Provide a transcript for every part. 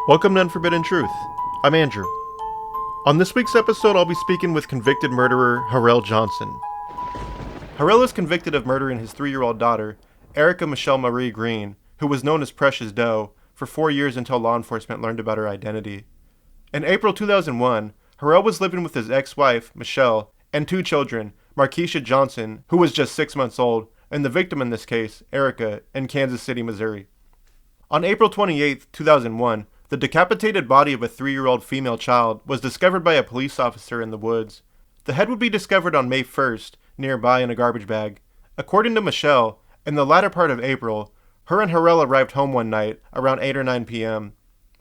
Welcome to Unforbidden Truth. I'm Andrew. On this week's episode, I'll be speaking with convicted murderer Harrell Johnson. Harrell is convicted of murdering his 3-year-old daughter, Erica Michelle Marie Green, who was known as Precious Doe, for 4 years until law enforcement learned about her identity. In April 2001, Harrell was living with his ex-wife, Michelle, and 2 children, Markeisha Johnson, who was just 6 months old, and the victim in this case, Erica, in Kansas City, Missouri. On April 28, 2001, the decapitated body of a 3-year-old female child was discovered by a police officer in the woods. The head would be discovered on May 1st, nearby in a garbage bag. According to Michelle, in the latter part of April, her and Harrell arrived home one night, around 8 or 9 p.m.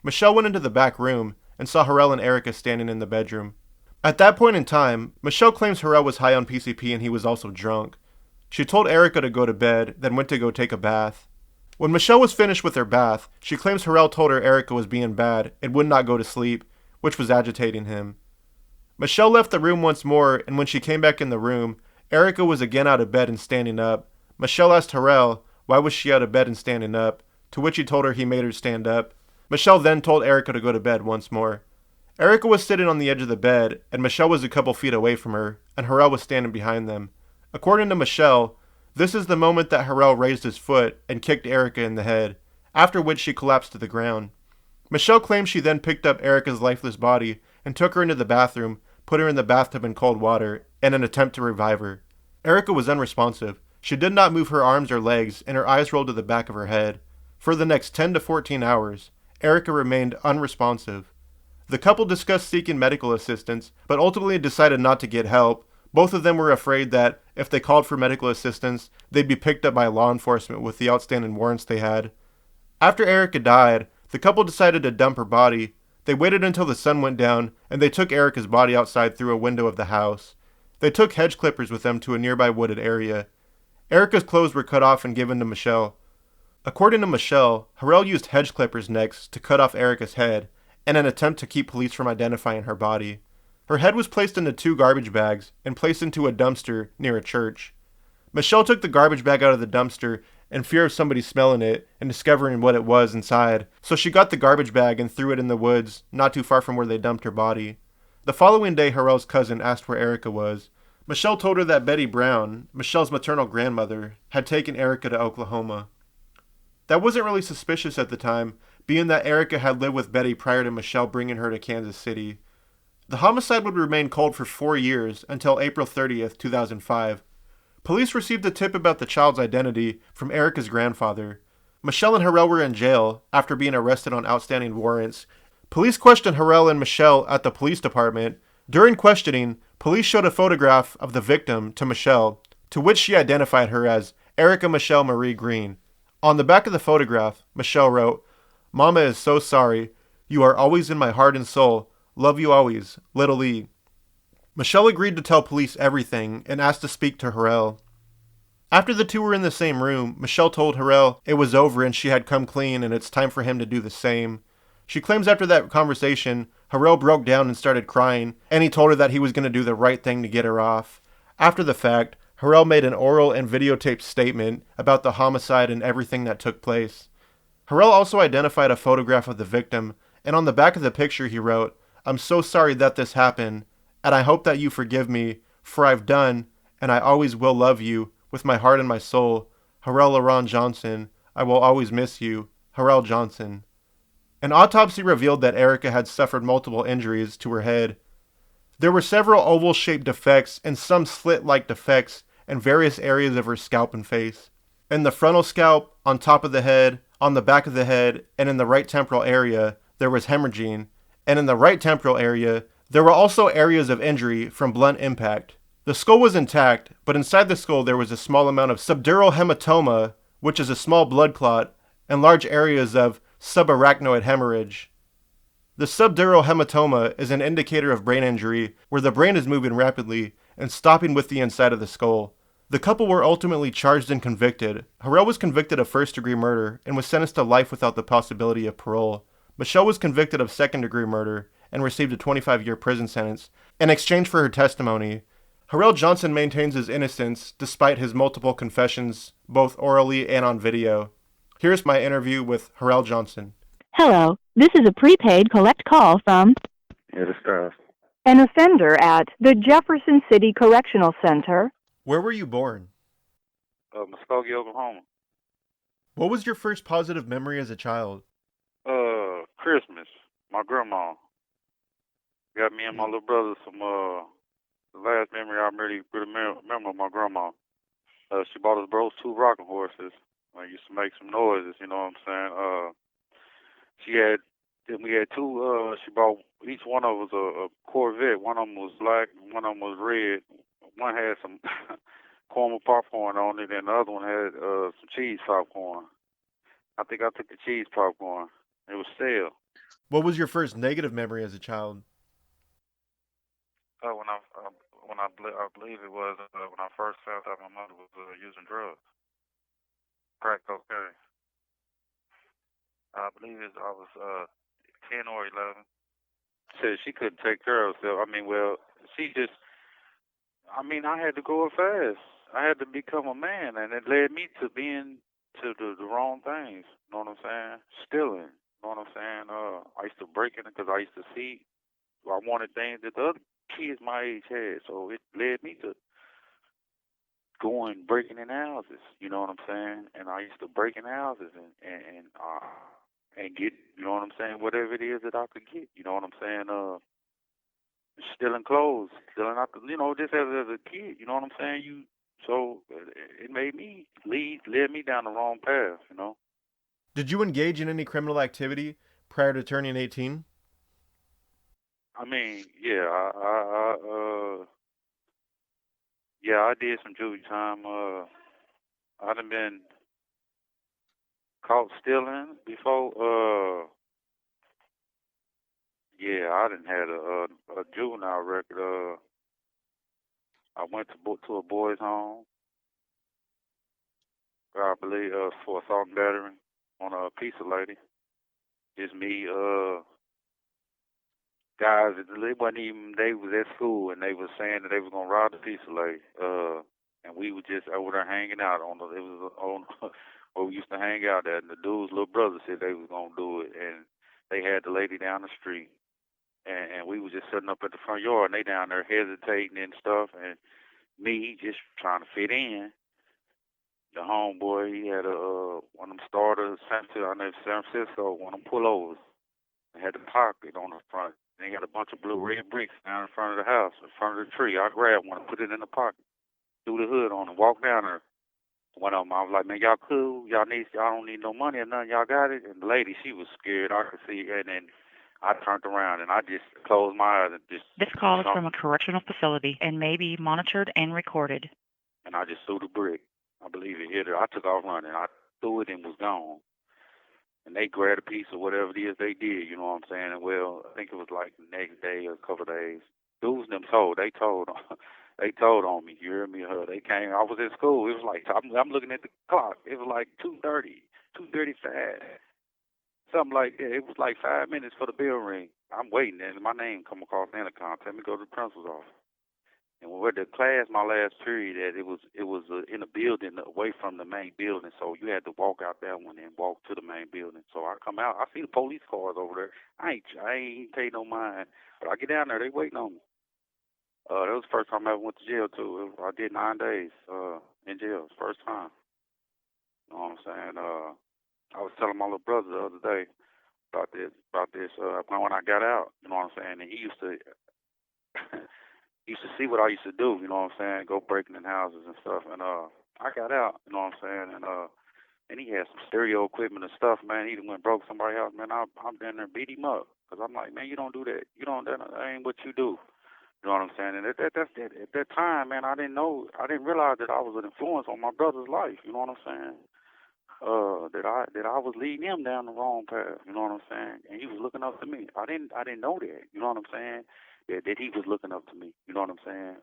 Michelle went into the back room and saw Harrell and Erica standing in the bedroom. At that point in time, Michelle claims Harrell was high on PCP and he was also drunk. She told Erica to go to bed, then went to go take a bath. When Michelle was finished with her bath, she claims Harrell told her Erica was being bad and would not go to sleep, which was agitating him. Michelle left the room once more, and when she came back in the room, Erica was again out of bed and standing up. Michelle asked Harrell why was she out of bed and standing up, to which he told her he made her stand up. Michelle then told Erica to go to bed once more. Erica was sitting on the edge of the bed, and Michelle was a couple feet away from her, and Harrell was standing behind them. According to Michelle, this is the moment that Harrell raised his foot and kicked Erica in the head, after which she collapsed to the ground. Michelle claims she then picked up Erica's lifeless body and took her into the bathroom, put her in the bathtub in cold water, in an attempt to revive her. Erica was unresponsive. She did not move her arms or legs, and her eyes rolled to the back of her head. For the next 10 to 14 hours, Erica remained unresponsive. The couple discussed seeking medical assistance, but ultimately decided not to get help. Both of them were afraid that, if they called for medical assistance, they'd be picked up by law enforcement with the outstanding warrants they had. After Erica died, the couple decided to dump her body. They waited until the sun went down, and they took Erica's body outside through a window of the house. They took hedge clippers with them to a nearby wooded area. Erica's clothes were cut off and given to Michelle. According to Michelle, Harrell used hedge clippers next to cut off Erica's head, in an attempt to keep police from identifying her body. Her head was placed into 2 garbage bags and placed into a dumpster near a church. Michelle took the garbage bag out of the dumpster in fear of somebody smelling it and discovering what it was inside, so she got the garbage bag and threw it in the woods, not too far from where they dumped her body. The following day, Harrell's cousin asked where Erica was. Michelle told her that Betty Brown, Michelle's maternal grandmother, had taken Erica to Oklahoma. That wasn't really suspicious at the time, being that Erica had lived with Betty prior to Michelle bringing her to Kansas City. The homicide would remain cold for 4 years until April 30th, 2005. Police received a tip about the child's identity from Erica's grandfather. Michelle and Harrell were in jail after being arrested on outstanding warrants. Police questioned Harrell and Michelle at the police department. During questioning, police showed a photograph of the victim to Michelle, to which she identified her as Erica Michelle Marie Green. On the back of the photograph, Michelle wrote, "Mama is so sorry. You are always in my heart and soul. Love you always, Little E." Michelle agreed to tell police everything and asked to speak to Harrell. After the two were in the same room, Michelle told Harrell it was over and she had come clean and it's time for him to do the same. She claims after that conversation, Harrell broke down and started crying, and he told her that he was going to do the right thing to get her off. After the fact, Harrell made an oral and videotaped statement about the homicide and everything that took place. Harrell also identified a photograph of the victim, and on the back of the picture he wrote, "I'm so sorry that this happened, and I hope that you forgive me, for I've done, and I always will love you, with my heart and my soul. Harrell Johnson, I will always miss you. Harrell Johnson." An autopsy revealed that Erica had suffered multiple injuries to her head. There were several oval-shaped defects and some slit-like defects in various areas of her scalp and face. In the frontal scalp, on top of the head, on the back of the head, and in the right temporal area, there was hemorrhaging, and in the right temporal area, there were also areas of injury from blunt impact. The skull was intact, but inside the skull there was a small amount of subdural hematoma, which is a small blood clot, and large areas of subarachnoid hemorrhage. The subdural hematoma is an indicator of brain injury where the brain is moving rapidly and stopping with the inside of the skull. The couple were ultimately charged and convicted. Harrell was convicted of first-degree murder and was sentenced to life without the possibility of parole. Michelle was convicted of second-degree murder and received a 25-year prison sentence in exchange for her testimony. Harrell Johnson maintains his innocence despite his multiple confessions, both orally and on video. Here's my interview with Harrell Johnson. Hello, this is a prepaid collect call from Yeah, the stuff. an offender at the Jefferson City Correctional Center. Where were you born? Muskogee, Oklahoma. What was your first positive memory as a child? Christmas. My grandma got me and my little brother some. The last memory I really remember of my grandma. She bought us both two rocking horses. I used to make some noises. You know what I'm saying? She had. Then we had two. She bought each one of us a Corvette. One of them was black, and one of them was red. One had some caramel popcorn on it, and the other one had some cheese popcorn. I think I took the cheese popcorn. It was stale. What was your first negative memory as a child? When I believe it was when I first found out my mother was using drugs, crack cocaine. I believe I was 10 or 11. Said she couldn't take care of herself. I mean, well, she just. I mean, I had to go fast. I had to become a man, and it led me to being to the wrong things. You know what I'm saying? Stealing. You know what I'm saying? I used to break in because I used to see. I wanted things that the other kids my age had, so it led me to going breaking in houses. You know what I'm saying? And I used to break in houses and get, you know what I'm saying, whatever it is that I could get. You know what I'm saying? Stealing clothes, stealing out the, just as a kid. You know what I'm saying? So it made me led me down the wrong path. You know. Did you engage in any criminal activity prior to turning 18? I mean, yeah, yeah, I did some juvie time. I done been caught stealing before. Yeah, I done had a juvenile record. I went to a boys' home. I believe for assault and battery on a pizza lady. Just me, guys. They wasn't even. They was at school and they was saying that they was gonna rob the pizza lady. And we were just over there hanging out on the. It was on where we used to hang out at. And the dude's little brother said they was gonna do it, and they had the lady down the street. And we was just sitting up at the front yard, and they down there hesitating and stuff, and me just trying to fit in. The homeboy, he had one of them starters, San Francisco, one of them pullovers. They had the pocket on the front. They got a bunch of blue red bricks down in front of the house, in front of the tree. I grabbed one and put it in the pocket, threw the hood on and walked down there. One of them, I was like, man, y'all cool? Y'all don't need no money or nothing. Y'all got it? And the lady, she was scared. I could see, and then I turned around and I just closed my eyes and just. This call is from a correctional facility and may be monitored and recorded. And I just threw the brick. I believe it hit her. I took off running. I threw it and was gone. And they grabbed a piece of whatever it is they did, you know what I'm saying? And well, I think it was like the next day or a couple of days. Dudes them told, they told, they told on me. You hear me? They came. I was at school. It was like I'm looking at the clock. It was like 2:30, 2:35, something like that. It was like 5 minutes for the bell ring. I'm waiting, and my name come across the intercom. Tell me to go to the principal's office. And we were at the class, my last period, that it was in a building away from the main building, so you had to walk out that one and walk to the main building. So I come out, I see the police cars over there. I ain't paid no mind, but I get down there, they waiting on me. That was the first time I ever went to jail too. I did 9 days in jail, first time. You know what I'm saying? I was telling my little brother the other day about this when I got out. You know what I'm saying? And he used to. Used to see what I used to do, you know what I'm saying, go breaking in houses and stuff, and I got out, you know what I'm saying, and he had some stereo equipment and stuff, man. He went broke somebody's house, man. I'm down there beat him up, because I'm like, man, you don't do that, that ain't what you do, you know what I'm saying. And at that time, man, I didn't realize that I was an influence on my brother's life, you know what I'm saying. That I was leading him down the wrong path, you know what I'm saying, and he was looking up to me. I didn't know that, you know what I'm saying. That he was looking up to me, you know what I'm saying?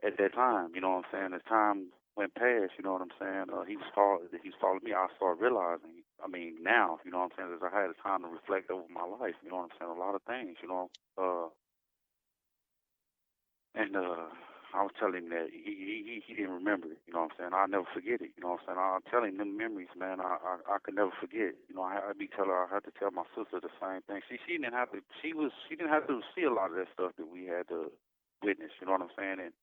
At that time, you know what I'm saying? As time went past, you know what I'm saying? He was following me. I started realizing, I mean, now, you know what I'm saying? As I had time to reflect over my life, you know what I'm saying? A lot of things, you know. And I was telling him that he didn't remember it. You know what I'm saying? I'll never forget it. You know what I'm saying? I'll tell him them memories, man. I could never forget. You know, I be telling her, I had to tell my sister the same thing. She didn't have to. She didn't have to see a lot of that stuff that we had to witness. You know what I'm saying? And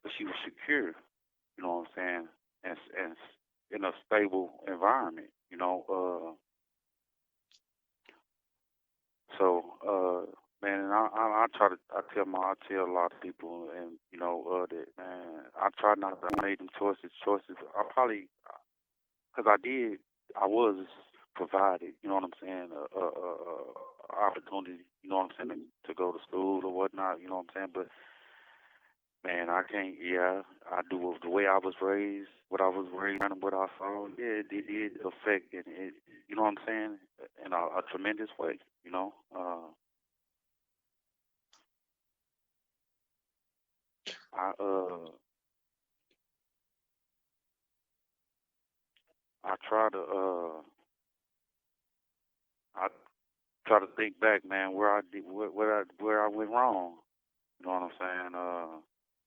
but she was secure. You know what I'm saying? And in a stable environment. You know. Man, and I I tell a lot of people, and you know, that man, I try not to make them choices. I probably, cause I was provided, you know what I'm saying, opportunity, you know what I'm saying, to go to school or whatnot, you know what I'm saying, but man, I can't, yeah, I do the way I was raised, what I was raised, and what I saw, yeah, it did affect it, you know what I'm saying, in a tremendous way, you know. I I try to I try to think back, man, where I did where I went wrong. You know what I'm saying?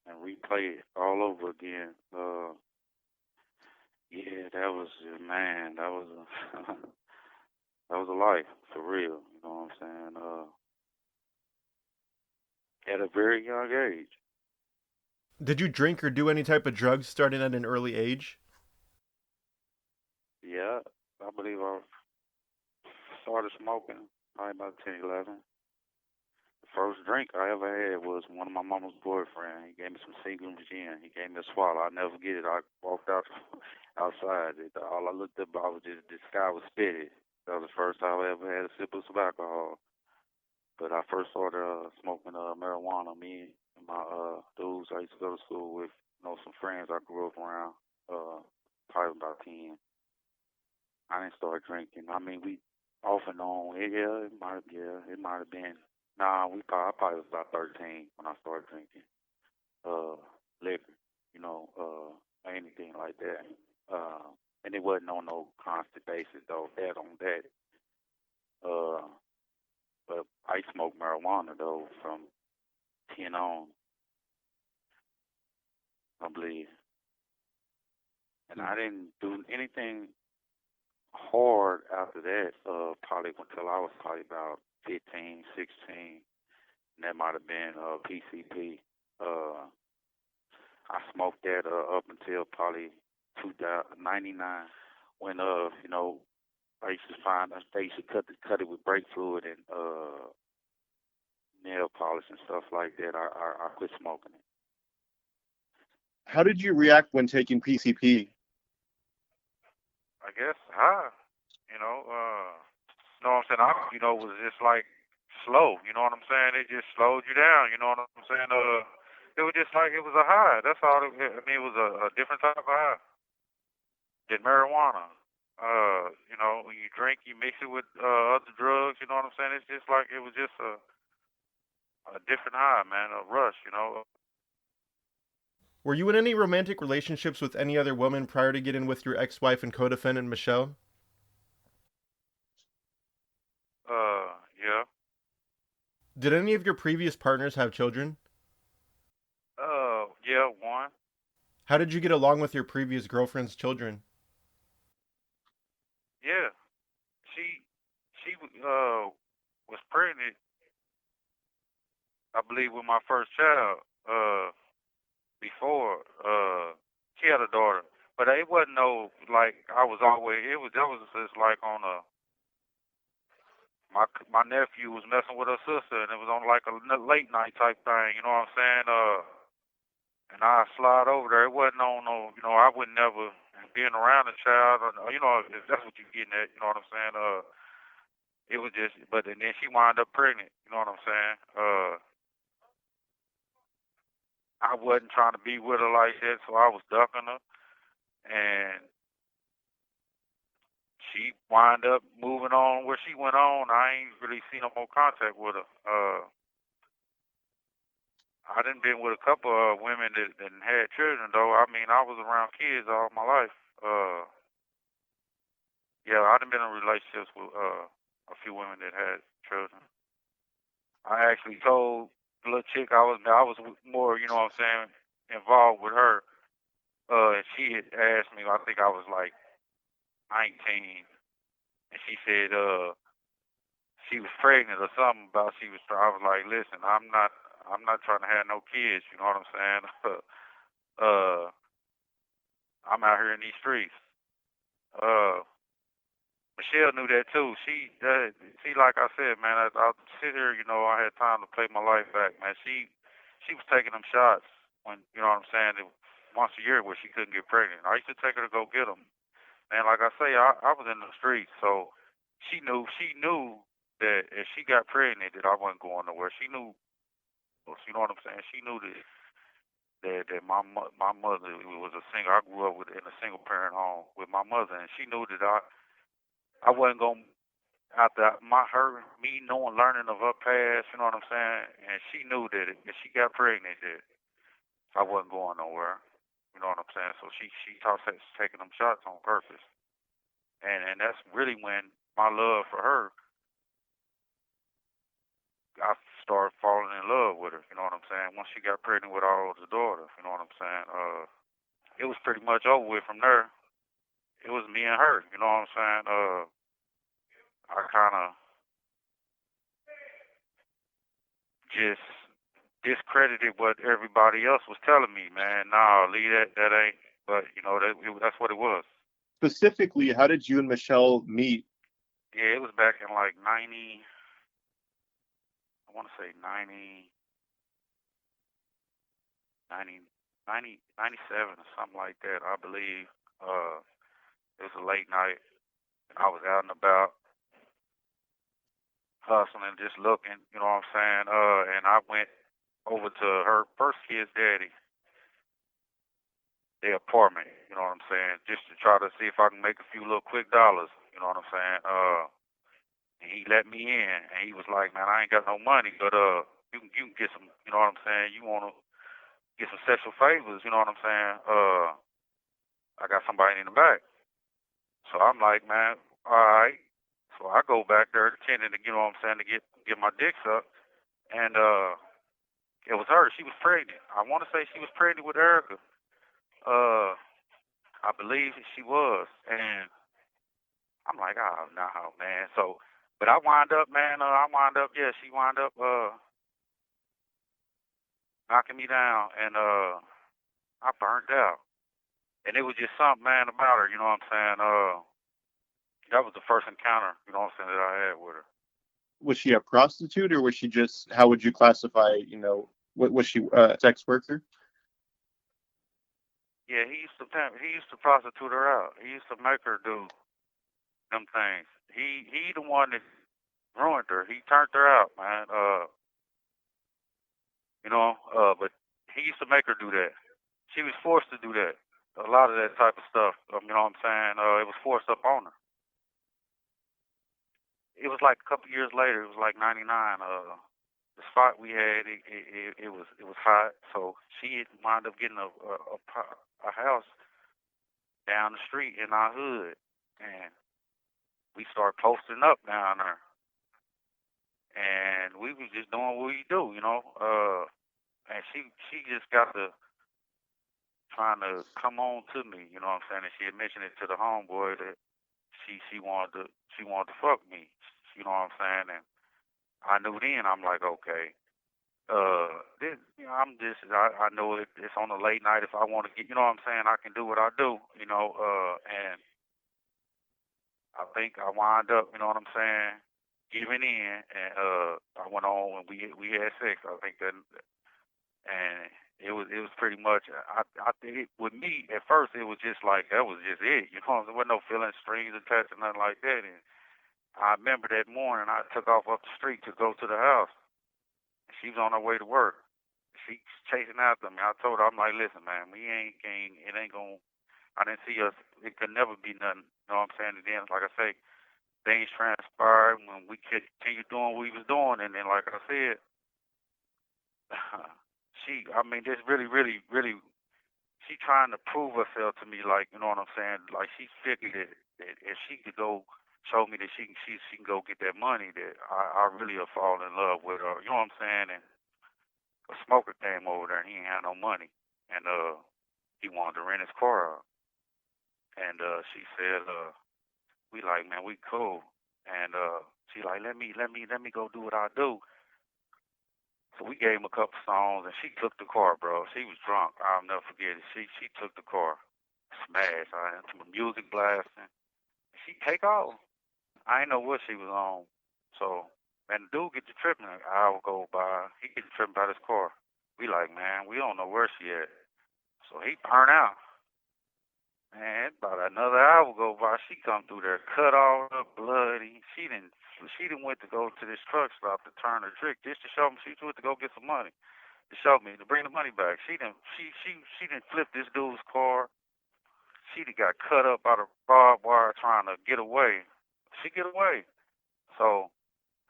And replay it all over again. Yeah, that was man, that was that was a life for real. You know what I'm saying? At a very young age. Did you drink or do any type of drugs starting at an early age? Yeah, I believe I started smoking probably about 10, 11. The first drink I ever had was one of my mama's boyfriend. He gave me some Seagram's gin. He gave me a swallow. I'll never forget it. I walked out outside. All I looked up, I was just the sky was spitted. That was the first time I ever had a sip of some alcohol. But I first started smoking marijuana. Me and my dudes I used to go to school with, you know, some friends I grew up around. Probably about 10. I didn't start drinking. I mean, we off and on. It might have been. Nah, I probably was about 13 when I started drinking uh liquor, you know, anything like that. Uh, and it wasn't on no constant basis though. That on that. Uh, but I smoked marijuana though from 10 on, I believe. And I didn't do anything hard after that. Probably until I was probably about 15, 16. And that might have been PCP. I smoked that up until probably 1999 when you know they used to cut it with brake fluid and nail polish and stuff like that. I quit smoking it. How did you react when taking PCP? I guess high, you know what I'm saying? Was just like slow, you know what I'm saying? It just slowed you down, you know what I'm saying? It was just like it was a high. That's all. It was a different type of high than marijuana. You know, when you drink, you mix it with other drugs. You know what I'm saying? It's just like it was just a different high, man, a rush. You know. Were you in any romantic relationships with any other woman prior to getting with your ex-wife and co-defendant Michelle? Yeah. Did any of your previous partners have children? Yeah, one. How did you get along with your previous girlfriend's children? Yeah. She was pregnant, I believe, with my first child. Before she had a daughter, but it wasn't no like I was always. It was that was just like on a my nephew was messing with her sister, and it was on like a late night type thing. You know what I'm saying? And I slide over there. It wasn't on no. You know, I would never being around a child, or you know, if that's what you're getting at. You know what I'm saying? It was just, but and then she wound up pregnant. You know what I'm saying? I wasn't trying to be with her like that, so I was ducking her, and she wind up moving on where she went on. I ain't really seen no more contact with her. I done been with a couple of women that had children though. I mean, I was around kids all my life. Yeah, I done been in relationships with a few women that had children. I actually told little chick I was more, you know what I'm saying, involved with her. And she had asked me, I think I was like 19, and she said she was pregnant or something about she was. I was like, listen, I'm not trying to have no kids. You know what I'm saying? uh, I'm out here in these streets. Uh, Michelle knew that too. See, like I said, man, I sit here, you know, I had time to play my life back, man. She was taking them shots when, you know what I'm saying, once a year where she couldn't get pregnant. I used to take her to go get them. And like I say, I was in the streets, so she knew that if she got pregnant, that I wasn't going nowhere. She knew, you know what I'm saying. She knew that my mother was a single. I grew up in a single parent home with my mother, and she knew that I wasn't going after me knowing, learning of her past. You know what I'm saying. And she knew that if she got pregnant, that I wasn't going nowhere. You know what I'm saying. So she taught us taking them shots on purpose. And that's really when my love for her, I started falling in love with her. You know what I'm saying? Once she got pregnant with our oldest daughter, you know what I'm saying? It was pretty much over with from there. It was me and her. You know what I'm saying? I kind of just discredited what everybody else was telling me. Man, nah, leave that. That ain't. But you know that's what it was. Specifically, how did you and Michelle meet? Yeah, it was back in like 90. I want to say 90, 90, 97 or something like that, I believe. It was a late night, and I was out and about, hustling, just looking, you know what I'm saying? And I went over to her first kid's daddy, their apartment, you know what I'm saying, just to try to see if I can make a few little quick dollars, you know what I'm saying? And he let me in, and he was like, man, I ain't got no money, but you can get some, you know what I'm saying? You want to get some sexual favors, you know what I'm saying? I got somebody in the back. So I'm like, man, all right. So I go back there pretending to, you know what I'm saying, to get my dick sucked. And it was her. She was pregnant. I want to say she was pregnant with Erica. Uh, I believe she was. And I'm like, oh, no, man. So, but I wind up, man, yeah, she wind up knocking me down. And I burnt out. And it was just something, man, about her, you know what I'm saying? That was the first encounter, you know what I'm saying, that I had with her. Was she a prostitute, or was she just? How would you classify? You know, what was she? A sex worker? Yeah, he used to prostitute her out. He used to make her do them things. He the one that ruined her. He turned her out, man. But he used to make her do that. She was forced to do that. A lot of that type of stuff. You know what I'm saying? It was forced up on her. It was like a couple years later. It was like '99. The spot we had, it was hot. So she had wound up getting a house down the street in our hood, and we started posting up down there, and we was just doing what we do, you know. And she just got to trying to come on to me, you know what I'm saying. And she had mentioned it to the homeboy that she wanted to fuck me, you know what I'm saying. And I knew then. I'm like, okay. This, you know, I know it's on a late night. If I want to get, you know what I'm saying, I can do what I do, you know. And I think I wind up, you know what I'm saying, giving in, and I went on and we had sex. I think that, and it was pretty much. I think with me at first it was just like that was just it. You know, there wasn't no feeling strings attached or nothing like that. And I remember that morning I took off up the street to go to the house. She was on her way to work. She's chasing after me. I told her, I'm like, listen, man, it ain't gonna. I didn't see us. It could never be nothing. You know what I'm saying? And then, like I say, things transpired when we continued doing what we was doing, and then, like I said, just really, really, really, she trying to prove herself to me, like, you know what I'm saying? Like, she figured that if she could go show me that she can go get that money, that I really will fall in love with her. You know what I'm saying? And smoker came over there and he ain't had no money, and he wanted to rent his car out, and she said, we like, man, we cool, and she like, let me go do what I do. So we gave him a couple songs, and she took the car, bro. She was drunk. I'll never forget it. She took the car, smashed. I had some music blasting. She take off. I ain't know what she was on. So, man, the dude get to tripping. An hour go by. He get to tripping about his car. We like, man, we don't know where she at. So he turned out. Man, about another hour go by. She come through there, cut all up, bloody. She didn't went to go to this truck stop to turn her trick just to show me she went to go get some money to show me to bring the money back. She didn't flip this dude's car. She done got cut up out of barbed wire trying to get away. She get away. So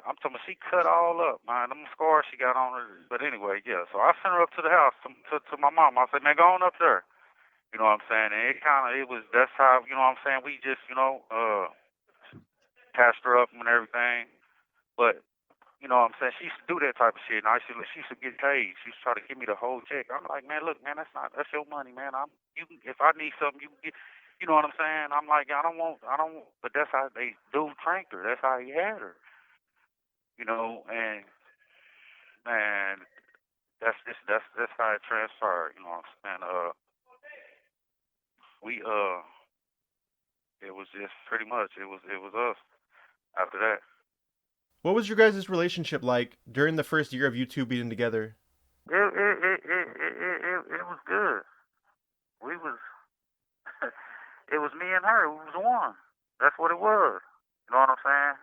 I'm talking about she cut all up, man. Them scars she got on her. But anyway, yeah. So I sent her up to the house to my mom. I said, man, go on up there. You know what I'm saying? And that's how, you know what I'm saying? We just, patched her up and everything. But you know what I'm saying? She used to do that type of shit. And she used to get paid. She used to try to give me the whole check. I'm like, man, look, man, that's your money, man. If I need something, you can get. You know what I'm saying? I'm like, I don't want. But that's how they do tranked her. That's how he had her. You know, and man, that's how it transpired. You know what I'm saying? We it was just pretty much it was us after that. What was your guys' relationship like during the first year of you two being together? It was good. We was it was me and her. We was one. That's what it was. You know what I'm saying?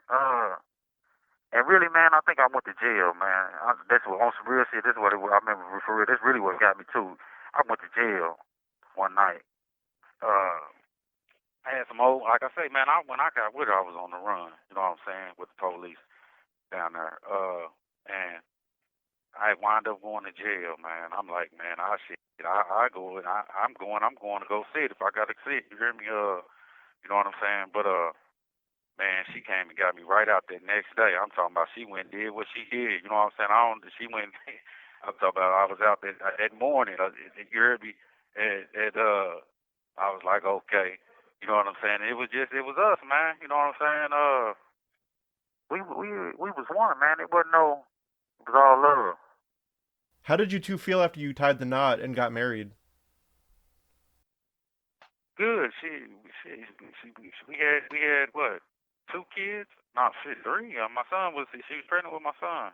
And really, man, I think I went to jail, man. That's what on some real shit. This is what it was. I remember for real. That's really what got me too. I went to jail one night. Uh, I had some old, like I say, man. When I got with her, I was on the run. You know what I'm saying? With the police down there. And I wind up going to jail, man. I'm like, man, I go and I'm going to go see it if I gotta see it. You hear me? You know what I'm saying? But man, she came and got me right out that next day. I'm talking about she went and did what she did. You know what I'm saying? She went. I'm talking about I was out that morning. You heard me? And I was like, okay. You know what I'm saying? It was us, man. You know what I'm saying? We was one, man. It was all love. How did you two feel after you tied the knot and got married? Good. We had what? Two kids? Not shit, three. My son she was pregnant with my son.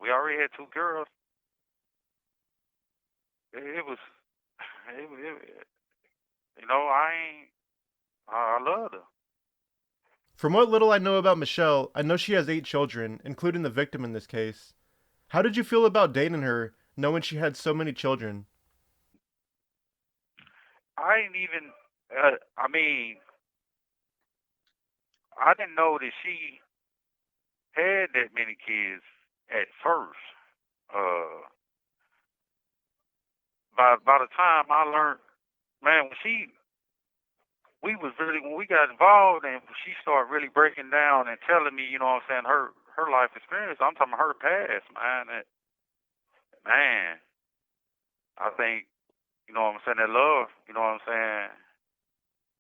We already had two girls. It was, I loved her. From what little I know about Michelle, I know she has 8 children, including the victim in this case. How did you feel about dating her, knowing she had so many children? I didn't even, I mean, I didn't know that she had that many kids at first. Uh, by the time I learned, man, when we got involved and she started really breaking down and telling me, you know what I'm saying, her life experience. I'm talking about her past, man. Man, I think, you know what I'm saying, that love, you know what I'm saying,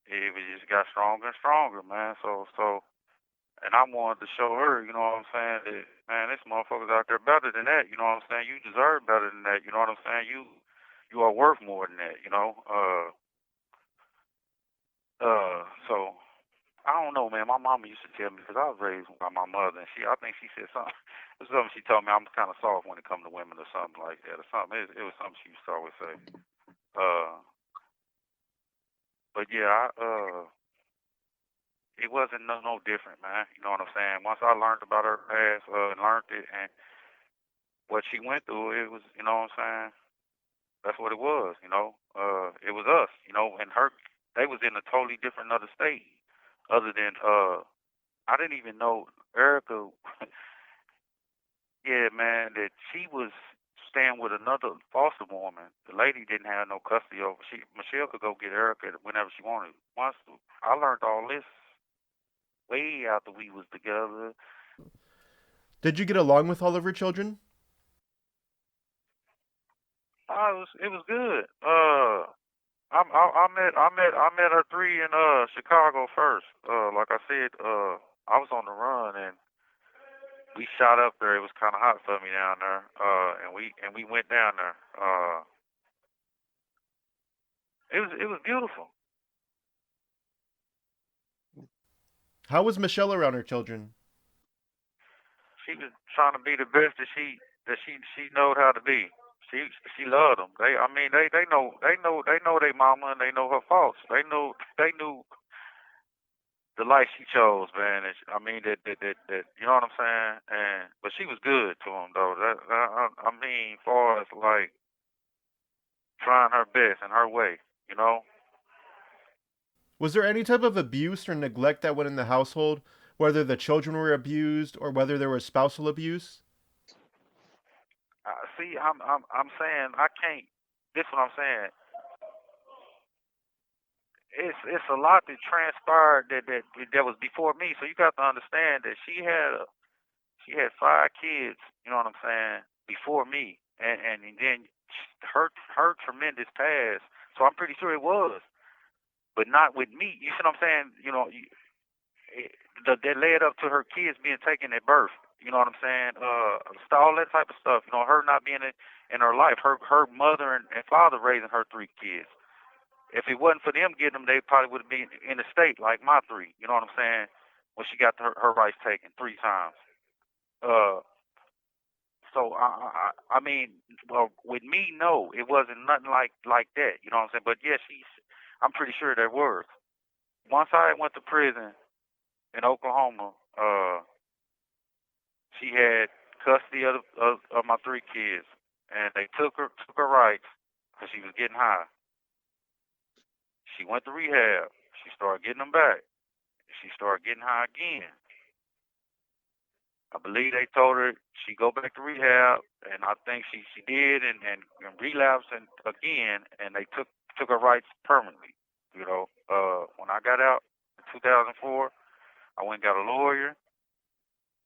it just got stronger and stronger, man. And I wanted to show her, you know what I'm saying, that, man, this motherfucker's out there better than that, you know what I'm saying? You deserve better than that, you know what I'm saying? You are worth more than that, you know? So I don't know, man. My mama used to tell me because I was raised by my mother, and I think she said something. It was something she told me. I'm kind of soft when it comes to women, or something like that, or something. It was something she used to always say. Uh, but yeah, it wasn't no different, man. You know what I'm saying? Once I learned about her past, and learned it, and what she went through, it was, you know what I'm saying? That's what it was, you know. It was us, you know, and they was in a totally different other state, other than I didn't even know Erica. Yeah, man, that she was staying with another foster woman. The lady didn't have no custody over. Michelle could go get Erica whenever she wanted. Once I learned all this way after we was together. Did you get along with all of her children? It was good. I met her three in Chicago first. Like I said, I was on the run and we shot up there. It was kind of hot for me down there. And we went down there. It was beautiful. How was Michelle around her children? She was trying to be the best that she knowed how to be. She loved them. They know their mama and they know her faults. They knew the life she chose, man. And that you know what I'm saying. And but she was good to them though. I mean, far as like trying her best in her way, you know. Was there any type of abuse or neglect that went in the household, whether the children were abused or whether there was spousal abuse? See, I'm saying I can't. This is what I'm saying. It's a lot that transpired that was before me. So you got to understand that she had five kids. You know what I'm saying? Before me, and then her tremendous past. So I'm pretty sure it was, but not with me. You see what I'm saying? You know, that led up to her kids being taken at birth. You know what I'm saying? All that type of stuff. You know, her not being in her life. Her mother and father raising her three kids. If it wasn't for them getting them, they probably would have been in the state like my three. You know what I'm saying? When she got her rights taken three times. Uh, so I mean, well, with me, no, it wasn't nothing like that. You know what I'm saying? But yeah, I'm pretty sure there was. Once I went to prison in Oklahoma, she had custody of my three kids, and they took her rights because she was getting high. She went to rehab. She started getting them back. She started getting high again. I believe they told her she go back to rehab, and I think she did, and relapsed and again, and they took her rights permanently. You know, when I got out in 2004, I went and got a lawyer.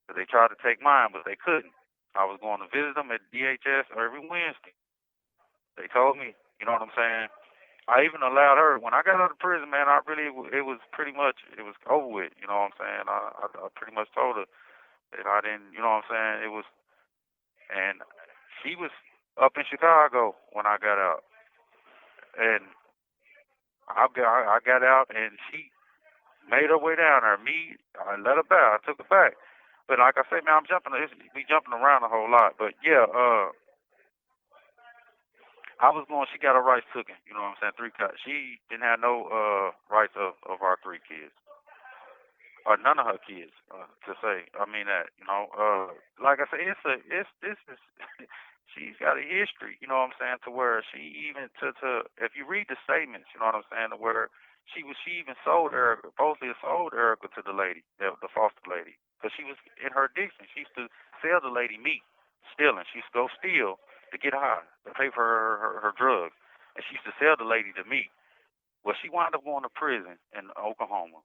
But they tried to take mine, but they couldn't. I was going to visit them at DHS every Wednesday. They told me, you know what I'm saying? I even allowed her when I got out of prison, man. I really it was pretty much it was over with. You know what I'm saying? I pretty much told her that I didn't. You know what I'm saying? It was, and she was up in Chicago when I got out, and I got out, and she made her way down there. Me, I let her back. I took her back. But like I say, man, we jumping around a whole lot. But yeah, I was going. She got her rights taken. You know what I'm saying? Three cuts. She didn't have no rights of our three kids, or none of her kids. To say, I mean that. You know, like I say, it's this is. She's got a history. You know what I'm saying? To where she even to if you read the statements, you know what I'm saying? To where she even sold Erica, supposedly sold Erica to the lady, the foster lady, because she was in her addiction. She used to sell the lady meat, stealing. She used to go steal to get high, to pay for her drugs. And she used to sell the lady the meat. Well, she wound up going to prison in Oklahoma.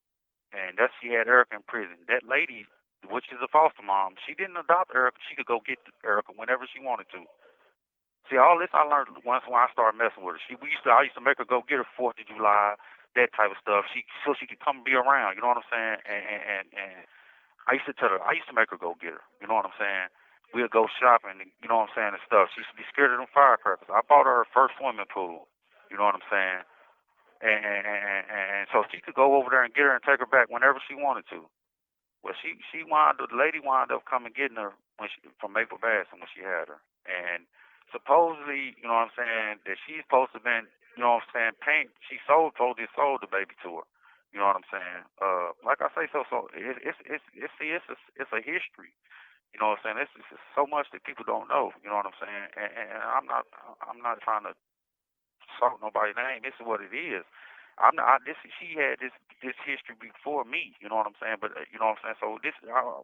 And that's she had Erica in prison. That lady, which is a foster mom, she didn't adopt Erica. She could go get Erica whenever she wanted to. See, all this I learned once when I started messing with her. I used to make her go get her 4th of July, that type of stuff. So she could come be around. You know what I'm saying? And I used to tell her, I used to make her go get her. You know what I'm saying? We'd go shopping, you know what I'm saying, and stuff. She used to be scared of them firecrackers. I bought her first swimming pool. You know what I'm saying? And so she could go over there and get her and take her back whenever she wanted to. Well, the lady wound up coming getting her from Maple Bass when she had her. And supposedly, you know what I'm saying, that she's supposed to have been, you know what I'm saying, supposedly sold the baby to her. You know what I'm saying? Like I say, it's a history. You know what I'm saying? It's so much that people don't know. You know what I'm saying? And I'm not trying to salt nobody's name. This is what it is. I'm not. She had this history before me. You know what I'm saying? But you know what I'm saying. So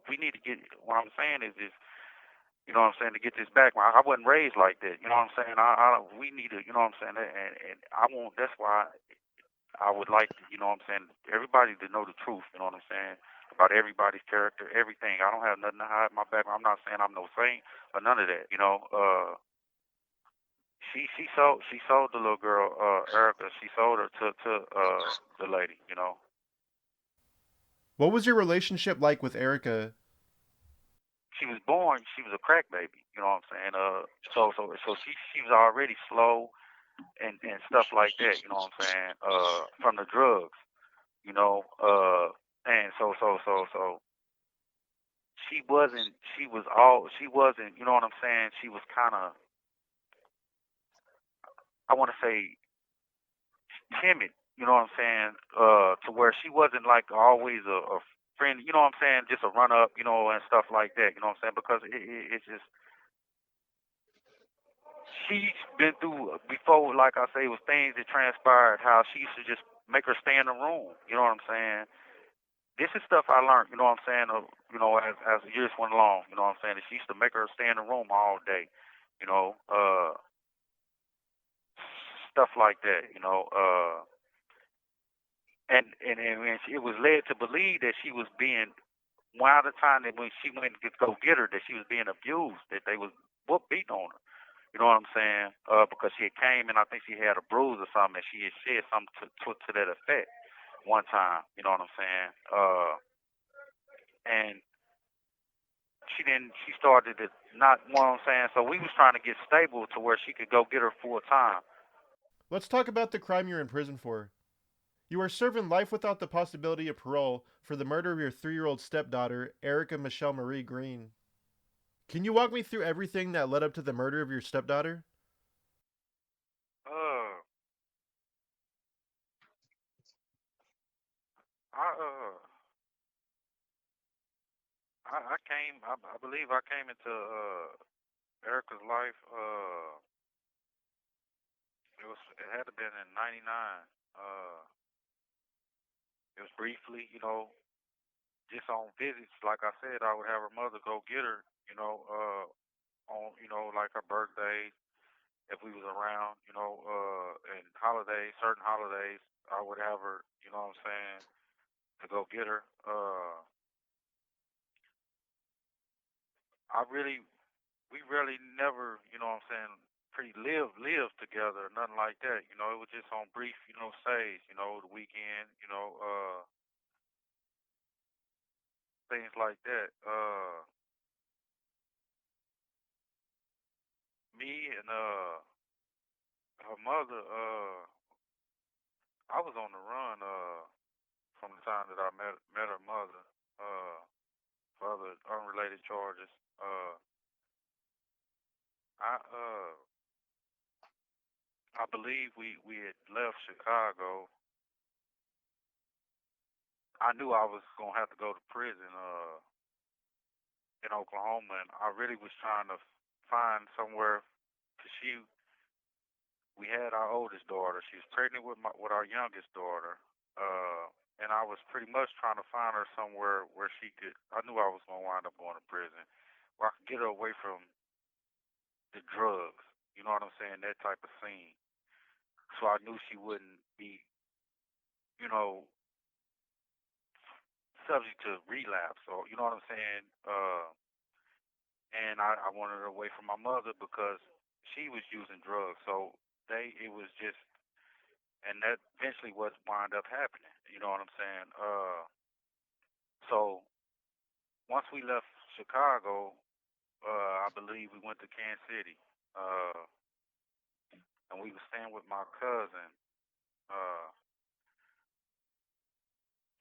we need to get. What I'm saying is this. You know what I'm saying? To get this back. I wasn't raised like that. You know what I'm saying? We need to. You know what I'm saying? And I won't. That's why I would like. You know what I'm saying? Everybody to know the truth. You know what I'm saying? About everybody's character, everything. I don't have nothing to hide in my background. I'm not saying I'm no saint or none of that. You know. She sold the little girl, Erica. She sold her to the lady. What was your relationship like with Erica? She was born. She was a crack baby. You know what I'm saying? So she was already slow and stuff like that. You know what I'm saying? From the drugs. You know. And so she wasn't. She was all. She wasn't. You know what I'm saying? She was kind of. I want to say timid, you know what I'm saying, to where she wasn't like always a friend, you know what I'm saying, just a run up, and stuff like that, you know what I'm saying, because it's just, she's been through before, like I say, it was things that transpired, how she used to just make her stay in the room, you know what I'm saying. This is stuff I learned, you know what I'm saying, as the years went along, you know what I'm saying, that she used to make her stay in the room all day, you know, stuff like that, and it was led to believe that she was being, while the time that when she went to go get her, that she was being abused, that they was beating on her. You know what I'm saying? Because she had came and I think she had a bruise or something, and she had said something to that effect one time. You know what I'm saying? And she didn't. She started to not. You know what I'm saying? So we was trying to get stable to where she could go get her full time. Let's talk about the crime you're in prison for. You are serving life without the possibility of parole for the murder of your 3-year-old stepdaughter, Erica Michelle Marie Green. Can you walk me through everything that led up to the murder of your stepdaughter? Uh, I I came. I believe I came into Erica's life. It had to been in '99. It was briefly, just on visits. Like I said, I would have her mother go get her, on like her birthday if we was around, and holidays, certain holidays, I would have her, you know what I'm saying, to go get her. I really, we really never, you know what I'm saying, pretty lived together, nothing like that. It was just on brief, stays, the weekend, things like that. Me and her mother, I was on the run from the time that I met her mother for other unrelated charges. I I believe we had left Chicago. I knew I was gonna have to go to prison in Oklahoma, and I really was trying to find somewhere. Cause we had our oldest daughter. She was pregnant with our youngest daughter, and I was pretty much trying to find her somewhere where she could. I knew I was gonna wind up going to prison, where I could get her away from the drugs. You know what I'm saying? That type of scene. So I knew she wouldn't be, you know, subject to relapse. Or you know what I'm saying? And I wanted her away from my mother because she was using drugs. So it was just, and that eventually what wound up happening. You know what I'm saying? So once we left Chicago, I believe we went to Kansas City, and we were staying with my cousin, uh,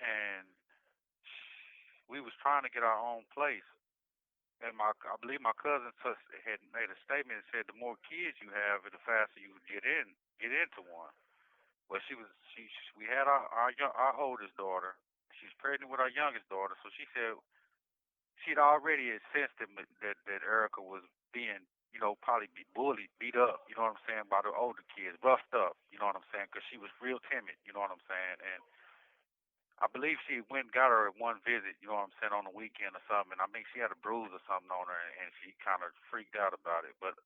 and we was trying to get our own place. And I believe my cousin had made a statement and said the more kids you have, the faster you get into one. Well, we had our oldest daughter. She's pregnant with our youngest daughter, so she said she'd already had sensed that Erica was being, probably be bullied, beat up, you know what I'm saying, by the older kids, roughed up, you know what I'm saying, because she was real timid, you know what I'm saying, and I believe she went and got her at one visit, you know what I'm saying, on the weekend or something. I mean, she had a bruise or something on her, and she kind of freaked out about it. But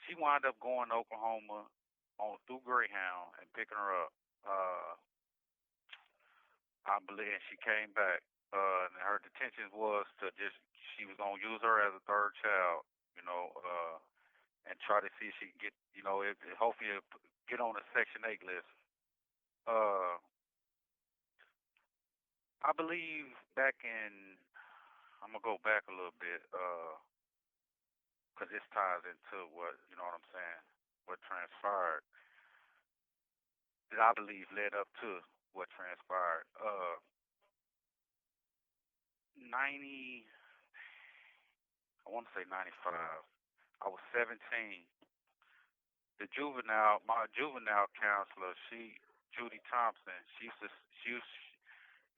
she wound up going to Oklahoma on through Greyhound and picking her up. I believe, and she came back. And her intention was to just she was gonna use her as a third child, you know. and try to see if she can get, hopefully get on the Section 8 list. I believe back in, I'm going to go back a little bit, because this ties into what, you know what I'm saying, what transpired, that I believe led up to what transpired. 90, I want to say 95. I was 17. My juvenile counselor, Judy Thompson,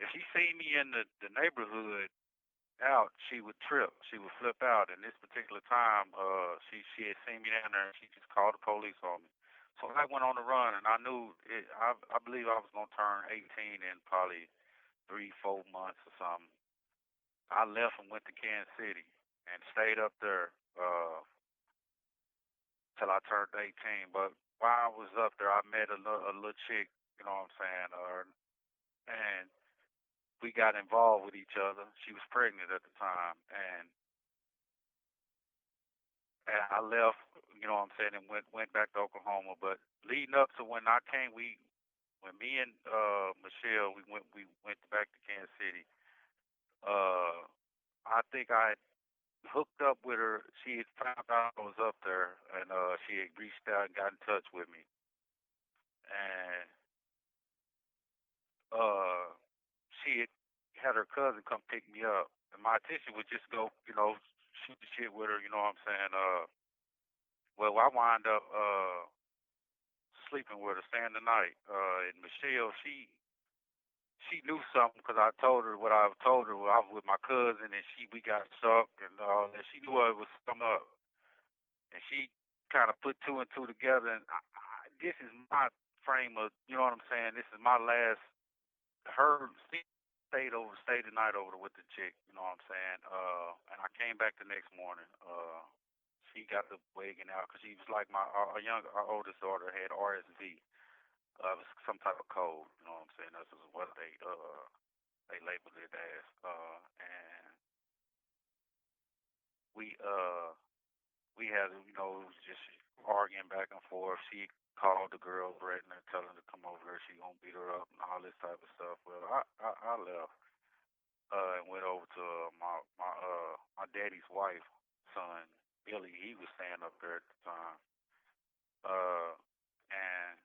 if she seen me in the neighborhood out, she would trip. She would flip out. And this particular time, she had seen me down there, and she just called the police on me. So I went on the run, and I knew I believe I was gonna turn 18 in probably 3-4 months or something. I left and went to Kansas City and stayed up there till I turned 18. But while I was up there, I met a little chick. You know what I'm saying? And we got involved with each other. She was pregnant at the time, and I left. You know what I'm saying, and went back to Oklahoma. But leading up to when I came, when me and Michelle we went back to Kansas City. I think I had hooked up with her. She had found out I was up there, and she had reached out and got in touch with me, and she had her cousin come pick me up, and my intention was just go, shoot the shit with her. You know what I'm saying? Well, I wound up sleeping with her, staying the night. And Michelle, she knew something because I told her what I told her. I was with my cousin, and we got stuck, and she knew it was something up, and she kind of put two and two together. And this is my frame of, you know what I'm saying? This is my last. She stayed the night over with the chick. You know what I'm saying? And I came back the next morning. She got the wagging out because she was like our oldest daughter had RSV. It was some type of cold. You know what I'm saying? This is what they labeled it as. And we had, just arguing back and forth. She called the girl, threatening her, telling her to come over here. She gonna beat her up and all this type of stuff. Well, I left and went over to my daddy's wife, son Billy. He was staying up there at the time, and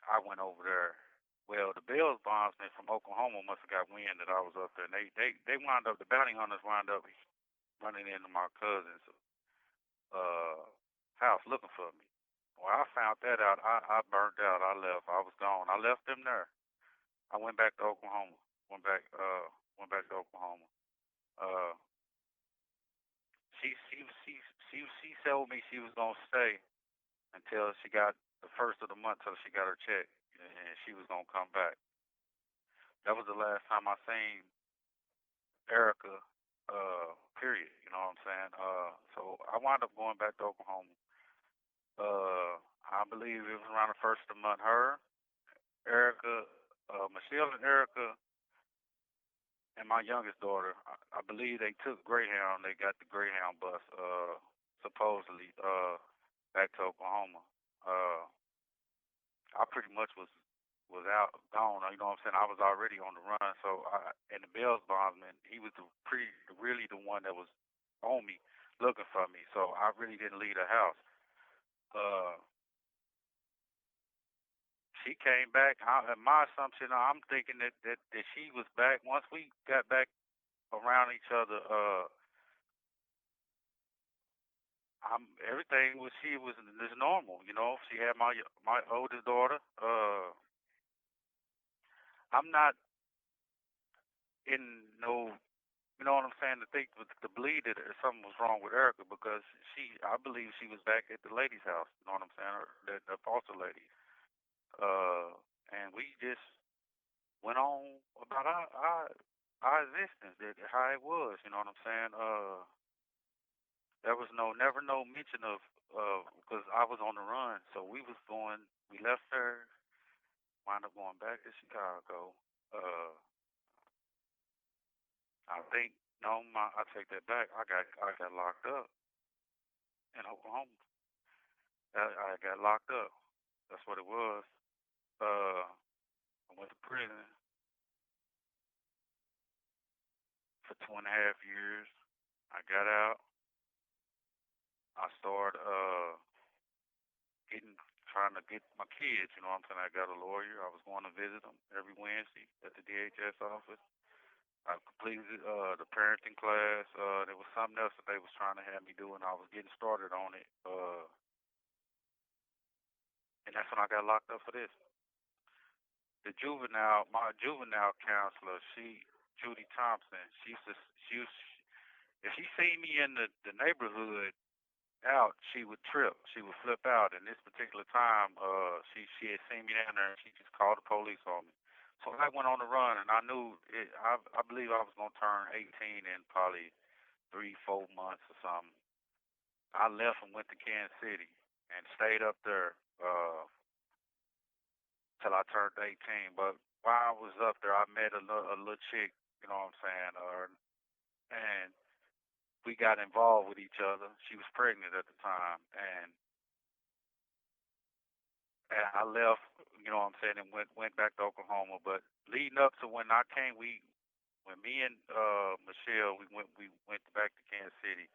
I went over there. Well, the Bills bondsman from Oklahoma must have got wind that I was up there, and they wound up, the bounty hunters wound up running into my cousin's house looking for me. Well, I found that out. I burnt out. I left. I was gone. I left them there. I went back to Oklahoma. Went back to Oklahoma. Uh, she told me she was gonna stay until she got the first of the month, till she got her check, and she was gonna come back. That was the last time I seen Erica. Period. You know what I'm saying? So I wound up going back to Oklahoma. I believe it was around the first of the month. Her, Erica, Michelle and Erica, and my youngest daughter, I believe they took Greyhound. They got the Greyhound bus, supposedly, back to Oklahoma. I pretty much was out, gone. You know what I'm saying? I was already on the run. So, and the Bells bondsman, he was really the one that was on me, looking for me. So I really didn't leave the house. She came back. My assumption, I'm thinking that she was back. Once we got back around each other, everything was normal. You know, she had my oldest daughter. I'm not in no, you know what I'm saying, to believe that something was wrong with Erica, because I believe she was back at the lady's house. You know what I'm saying, or the foster lady. And we just went on about our existence, how it was. You know what I'm saying? There was never no mention of, because I was on the run, so we left her, wound up going back to Chicago. I think, no, I take that back. I got locked up. in Oklahoma. I got locked up. That's what it was. I went to prison for 2.5 years. I got out. I started trying to get my kids. You know what I'm saying? I got a lawyer. I was going to visit them every Wednesday at the DHS office. I completed the parenting class. There was something else that they was trying to have me do, and I was getting started on it. And that's when I got locked up for this. My juvenile counselor, Judy Thompson, if she seen me in the neighborhood out, she would trip. She would flip out. And this particular time, she had seen me down there, and she just called the police on me. So I went on the run, and I knew it. I believe I was gonna turn 18 in probably 3, 4 months or something. I left and went to Kansas City and stayed up there till I turned 18. But while I was up there, I met a little chick. You know what I'm saying? And we got involved with each other. She was pregnant at the time, and I left, you know what I'm saying, and went back to Oklahoma. But leading up to when I came, when me and Michelle we went back to Kansas City.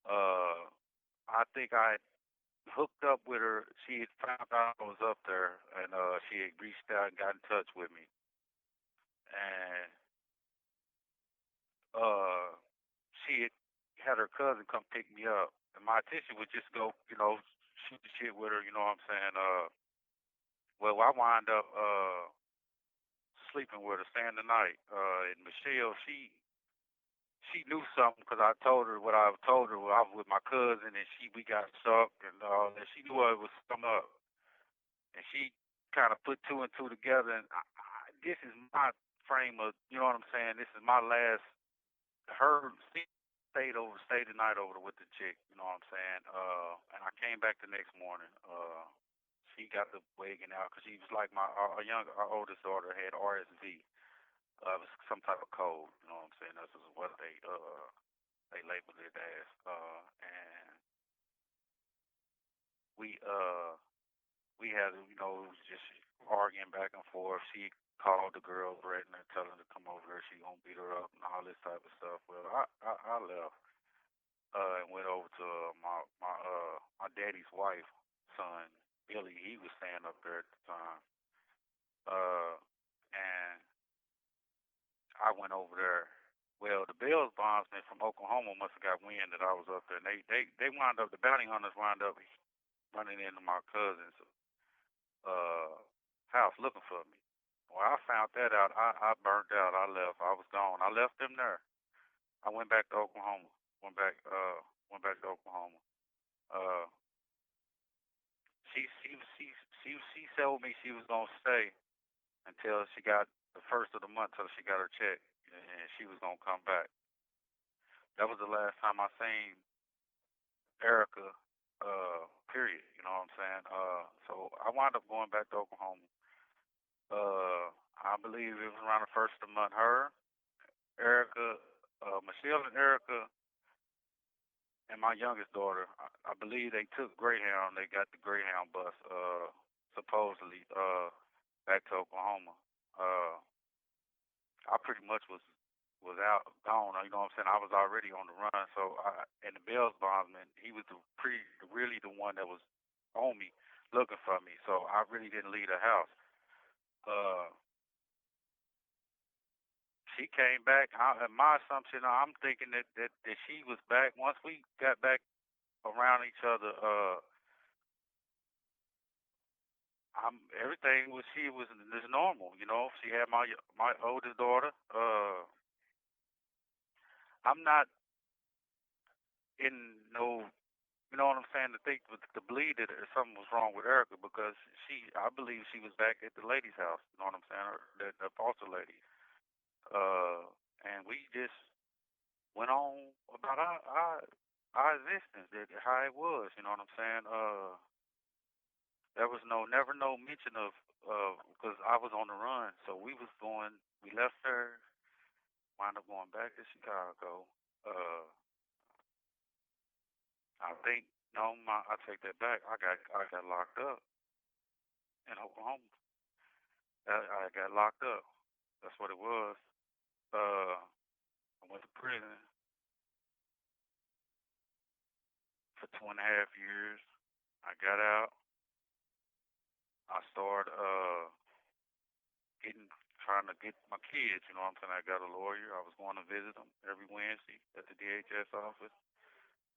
I think I had hooked up with her. She had found out I was up there, and she had reached out and got in touch with me, and she had her cousin come pick me up, and my intention was just go, shoot the shit with her. You know what I'm saying? Well, I wind up sleeping with her, staying the night. And Michelle, she knew something because I told her what I told her. I was with my cousin, and we got stuck, and she knew it was something up. And she kind of put two and two together. And this is my frame of, you know what I'm saying? This is my last. She stayed the night over with the chick. You know what I'm saying? And I came back the next morning. She got the wagging out because she was like our oldest daughter had RSV. It was some type of cold. You know what I'm saying? This is what they labeled it as. And we had, it was just arguing back and forth. She called the girl, threatening her, telling her to come over here. She gonna beat her up and all this type of stuff. Well, I left and went over to my daddy's wife, son Billy. He was staying up there at the time, and I went over there. Well, the Bills bondsman from Oklahoma must have got wind that I was up there, and they wound up. The bounty hunters wound up running into my cousin's house looking for me. Well, I found that out. I burnt out. I left. I was gone. I left them there. I went back to Oklahoma. Went back to Oklahoma. Uh, she told me she was gonna stay until she got the first of the month, till she got her check, and she was gonna come back. That was the last time I seen Erica. Period. You know what I'm saying? So I wound up going back to Oklahoma. I believe it was around the first of the month. Her, Erica, Michelle, and Erica, and my youngest daughter. I believe they took Greyhound. They got the Greyhound bus, supposedly, back to Oklahoma. I pretty much was out, gone. You know what I'm saying? I was already on the run. So, and the Bells bondsman, he was really the one that was on me, looking for me. So I really didn't leave the house. She came back. My assumption, I'm thinking that she was back. Once we got back around each other, everything was normal. You know, she had my oldest daughter. I'm not in no, you know what I'm saying, to believe that something was wrong with Erica, because I believe she was back at the lady's house. You know what I'm saying? The foster lady. And we just went on about our existence, how it was. You know what I'm saying? There was never no mention of, because I was on the run, so we left her, wound up going back to Chicago. I think no, I take that back. I got locked up in Oklahoma. I got locked up. That's what it was. I went to prison for 2.5 years. I got out. I started trying to get my kids. You know what I'm saying? I got a lawyer. I was going to visit them every Wednesday at the DHS office.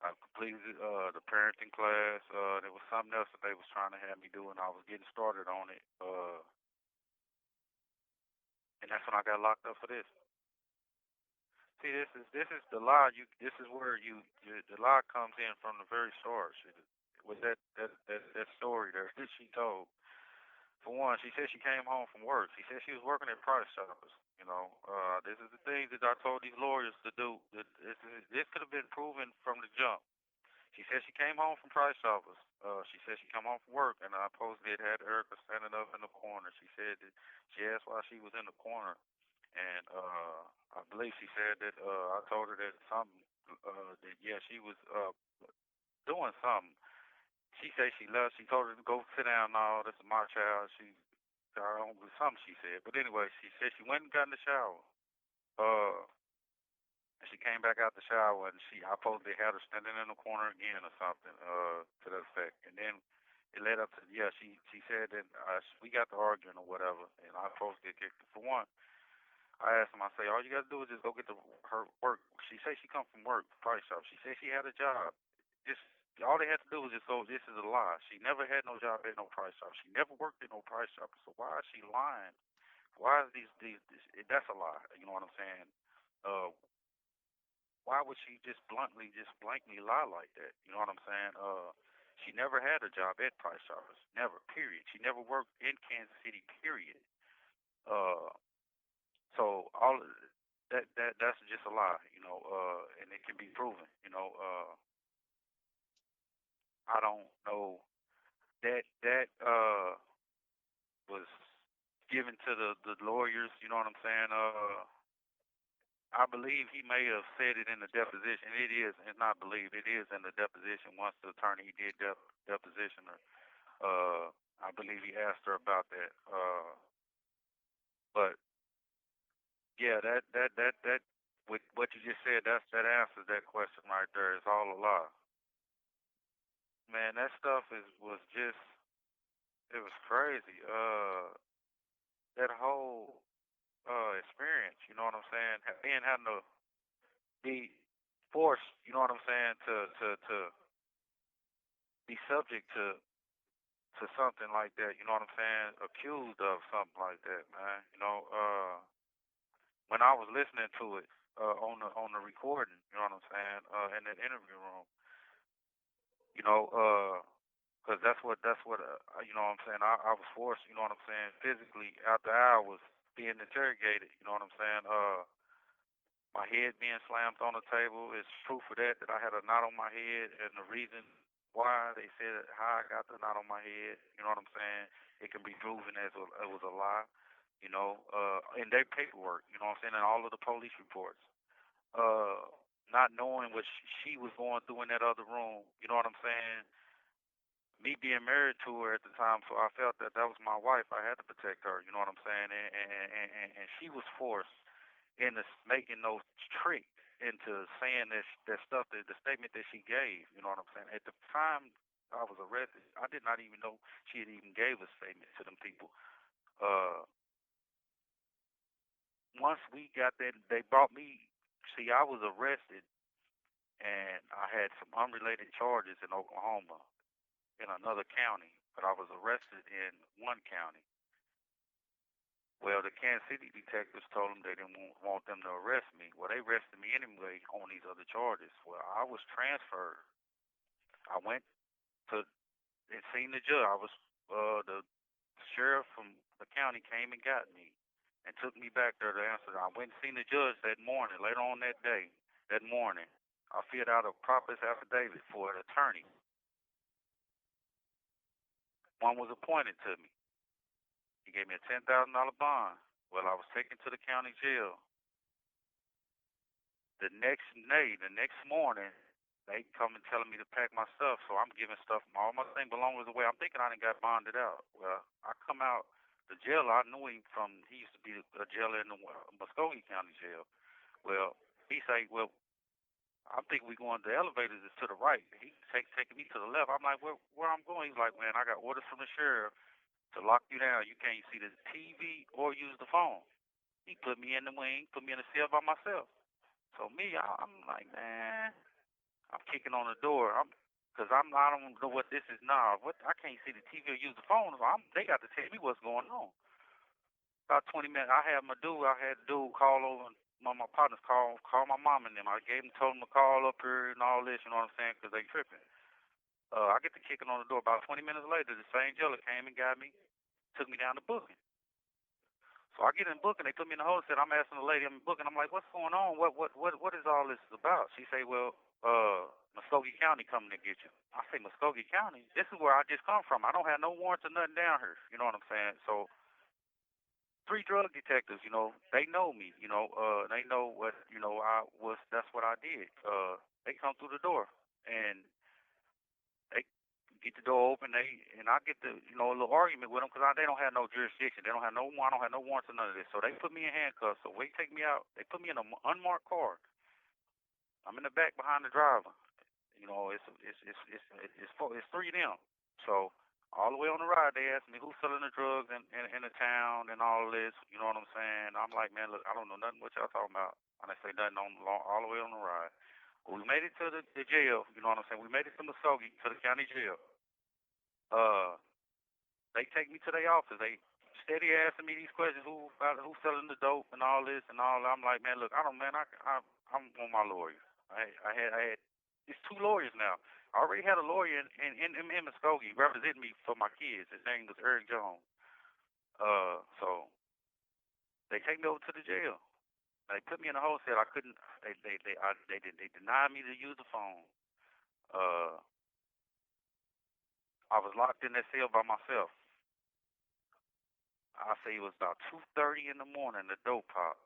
I completed the parenting class. There was something else that they was trying to have me do, and I was getting started on it. And that's when I got locked up for this. See, this is the lie. This is where the lie comes in from the very source. With that story there that she told. For one, she said she came home from work. She said she was working at Price Shoppers. You know, this is the thing that I told these lawyers to do. This could have been proven from the jump. She said she came home from Price Shoppers. She said she come home from work, and I posted it, had Erica standing up in the corner. She said that she asked why she was in the corner, and I believe she said that I told her that something that yeah she was doing something. She said she left. She told her to go sit down. No, this is my child. I don't something she said. But anyway, she said she went and got in the shower. And she came back out the shower, and I supposedly had her standing in the corner again or something to that effect. And then it led up to yeah. She said that we got to arguing or whatever, and I supposed to get kicked. For one, I asked him. I say, all you got to do is just go get her work. She said she come from work, Price Shop. She said she had a job. Just all they had to do was just go. This is a lie. She never had no job at no Price Shop. She never worked at no Price Shop. So why is she lying? Why is that's a lie. You know what I'm saying? Why would she just blankly lie like that? You know what I'm saying? She never had a job at Price Shoppers. Never. Period. She never worked in Kansas City. Period. Uh, so all of that's just a lie. You know, and it can be proven. You know, I don't know that was given to the lawyers. You know what I'm saying? I believe he may have said it in the deposition. It is, it's not believed. It is in the deposition. Once the attorney did deposition her, I believe he asked her about that. But yeah, that with what you just said, that answers that question right there. It's all a lie. Man, that stuff was just it was crazy. That whole experience, you know what I'm saying? Being having to be forced, you know what I'm saying, to be subject to something like that, you know what I'm saying? Accused of something like that, man. You know, when I was listening to it on the recording, you know what I'm saying, in that interview room, you know, because that's what you know what I'm saying. I was forced, you know what I'm saying, physically after I was being interrogated, you know what I'm saying. My head being slammed on the table is proof of that I had a knot on my head, and the reason why they said how I got the knot on my head, you know what I'm saying, it can be proven as it was a lie, you know, in their paperwork, you know what I'm saying, and all of the police reports. Not knowing what she was going through in that other room, you know what I'm saying, me being married to her at the time, so I felt that was my wife. I had to protect her, you know what I'm saying, and she was forced into making those tricks into saying that stuff, the statement that she gave. You know what I'm saying? At the time I was arrested, I did not even know she had even gave a statement to them people. Once we got that, they brought me. See, I was arrested, and I had some unrelated charges in Oklahoma in another county, but I was arrested in one county. Well, the Kansas City detectives told them they didn't want them to arrest me. Well, they arrested me anyway on these other charges. Well, I was transferred. I went to and seen the judge. I was the sheriff from the county came and got me and took me back there to answer. I went and seen the judge that morning. Later on that day, that morning, I filled out a proper affidavit for an attorney. One was appointed to me. He gave me a $10,000 bond. Well, I was taken to the county jail. The next day, the next morning, they come and telling me to pack my stuff, so I'm giving stuff, all my thing belongings away. I'm thinking I done got bonded out. Well, I come out the jail. I knew him from, he used to be a jailer in the Muskogee County Jail. Well, he say, well, I'm thinking we going, the elevators is to the right. He taking me to the left. I'm like, where I'm going? He's like, man, I got orders from the sheriff to lock you down. You can't see the TV or use the phone. He put me in the wing, put me in the cell by myself. So me, I'm like, man, I'm kicking on the door. Cause I don't know what this is now. What, I can't see the TV or use the phone. So they got to tell me what's going on. About 20 minutes, I had Doe call over. My partners call my mom and them. I told them to call up here and all this. You know what I'm saying? Cause they tripping. I get to kicking on the door. About 20 minutes later, the same jailer came and got me, took me down to booking. So I get in booking. They put me in the hotel. I'm asking the lady I'm in booking. I'm like, what's going on? What is all this about? She say, well, Muskogee County coming to get you. I say, Muskogee County? This is where I just come from. I don't have no warrants or nothing down here. You know what I'm saying? So 3 drug detectives, you know, they know me. You know, they know what, you know, that's what I did. They come through the door and they get the door open. And I get a little argument with them because they don't have no jurisdiction. They don't have no warrant. I don't have no warrants or none of this. So they put me in handcuffs. So they take me out. They put me in an unmarked car. I'm in the back behind the driver. You know, it's 3 of them. So all the way on the ride, they asked me who's selling the drugs in the town and all this. You know what I'm saying? I'm like, man, look, I don't know nothing what y'all talking about. And they say nothing all the way on the ride. Well, we made it to the jail. You know what I'm saying? We made it to Muskogee, to the county jail. They take me to their office. They steady asking me these questions: who's selling the dope and all this and all. I'm like, man, look, I'm on my lawyer. I had it's 2 lawyers now. I already had a lawyer in Muskogee representing me for my kids. His name was Harrell Johnson. So they take me over to the jail. They put me in a hotel. I couldn't. They denied me to use the phone. I was locked in that cell by myself. I say it was about 2:30 in the morning. The dope pop,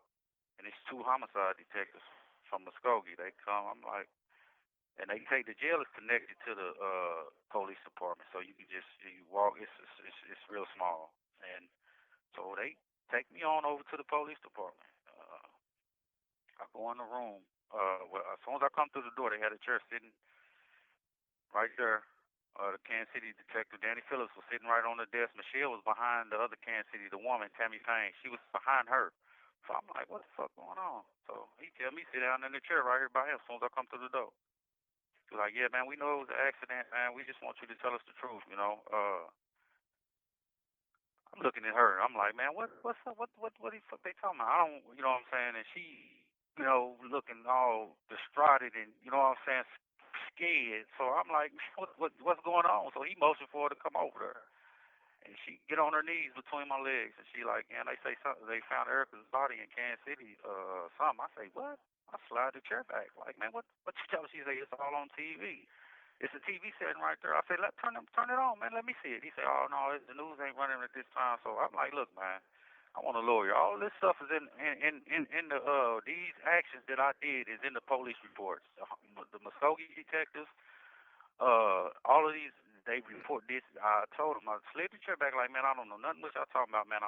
and it's 2 homicide detectives from Muskogee. They come. I'm like, and they take the jail is connected to the police department, so you can just you walk. It's real small, and so they take me on over to the police department. I go in the room. Well, as soon as I come through the door, they had a chair sitting right there. The Kansas City detective, Danny Phillips, was sitting right on the desk. Michelle was behind the other Kansas City, the woman, Tammy Payne. She was behind her. So I'm like, what the fuck going on? So he tell me sit down in the chair right here by him as soon as I come through the door. He's like, yeah, man, we know it was an accident, man. We just want you to tell us the truth, you know. I'm looking at her. I'm like, man, what's up? What the fuck they talking about? I don't, you know what I'm saying? And she, you know, looking all distraughted and, you know what I'm saying, scared. So I'm like, what's going on? So he motioned for her to come over there. And she get on her knees between my legs, and she like, and they say something. They found Erica's body in Kansas City. Something. I say, what? I slide the chair back. Like, man, what you tell me? She say it's all on TV. It's a TV setting right there. I say, turn it on, man. Let me see it. He say, oh no, the news ain't running at this time. So I'm like, look, man, I want a lawyer. All this stuff is in the these actions that I did is in the police reports. The Muskogee detectives. All of these, they report this. I told them, I slid the chair back like, man, I don't know nothing what y'all talking about, man.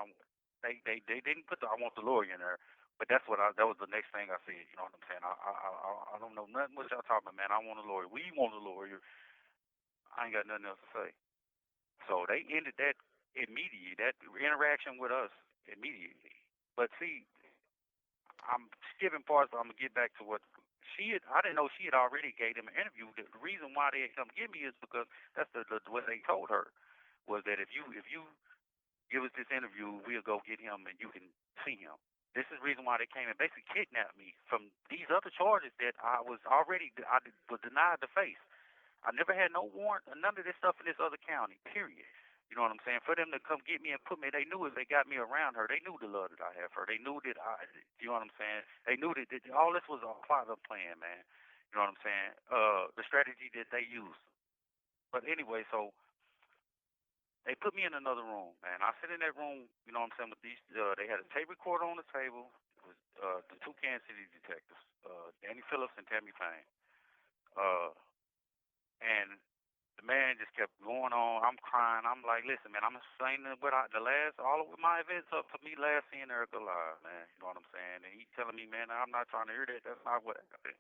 They didn't put I want the lawyer in there, but that was the next thing I said. You know what I'm saying? I don't know nothing what y'all talking about, man. I want a lawyer. We want a lawyer. I ain't got nothing else to say. So they ended that immediately, that interaction with us immediately. But see, I'm skipping parts, but I'm gonna get back to what I didn't know she had already gave them an interview. The reason why they had come get me is because that's what they told her was that if you give us this interview, we'll go get him and you can see him. This is the reason why they came and basically kidnapped me from these other charges that I was denied to face. I never had no warrant or none of this stuff in this other county, period. You know what I'm saying? For them to come get me and put me, they knew if they got me around her, they knew the love that I have for her. They knew that you know what I'm saying? They knew that all this was a plot of plan, man. You know what I'm saying? The strategy that they used. But anyway, so they put me in another room, man. I sit in that room, you know what I'm saying, with these, they had a tape recorder on the table. It was the 2 Kansas City detectives, Danny Phillips and Tammy Payne. And the man just kept going on. I'm crying. I'm like, listen, man, I'm explaining what all of my events up to me last seeing Erica alive, man. You know what I'm saying? And he telling me, man, I'm not trying to hear that. That's not what happened.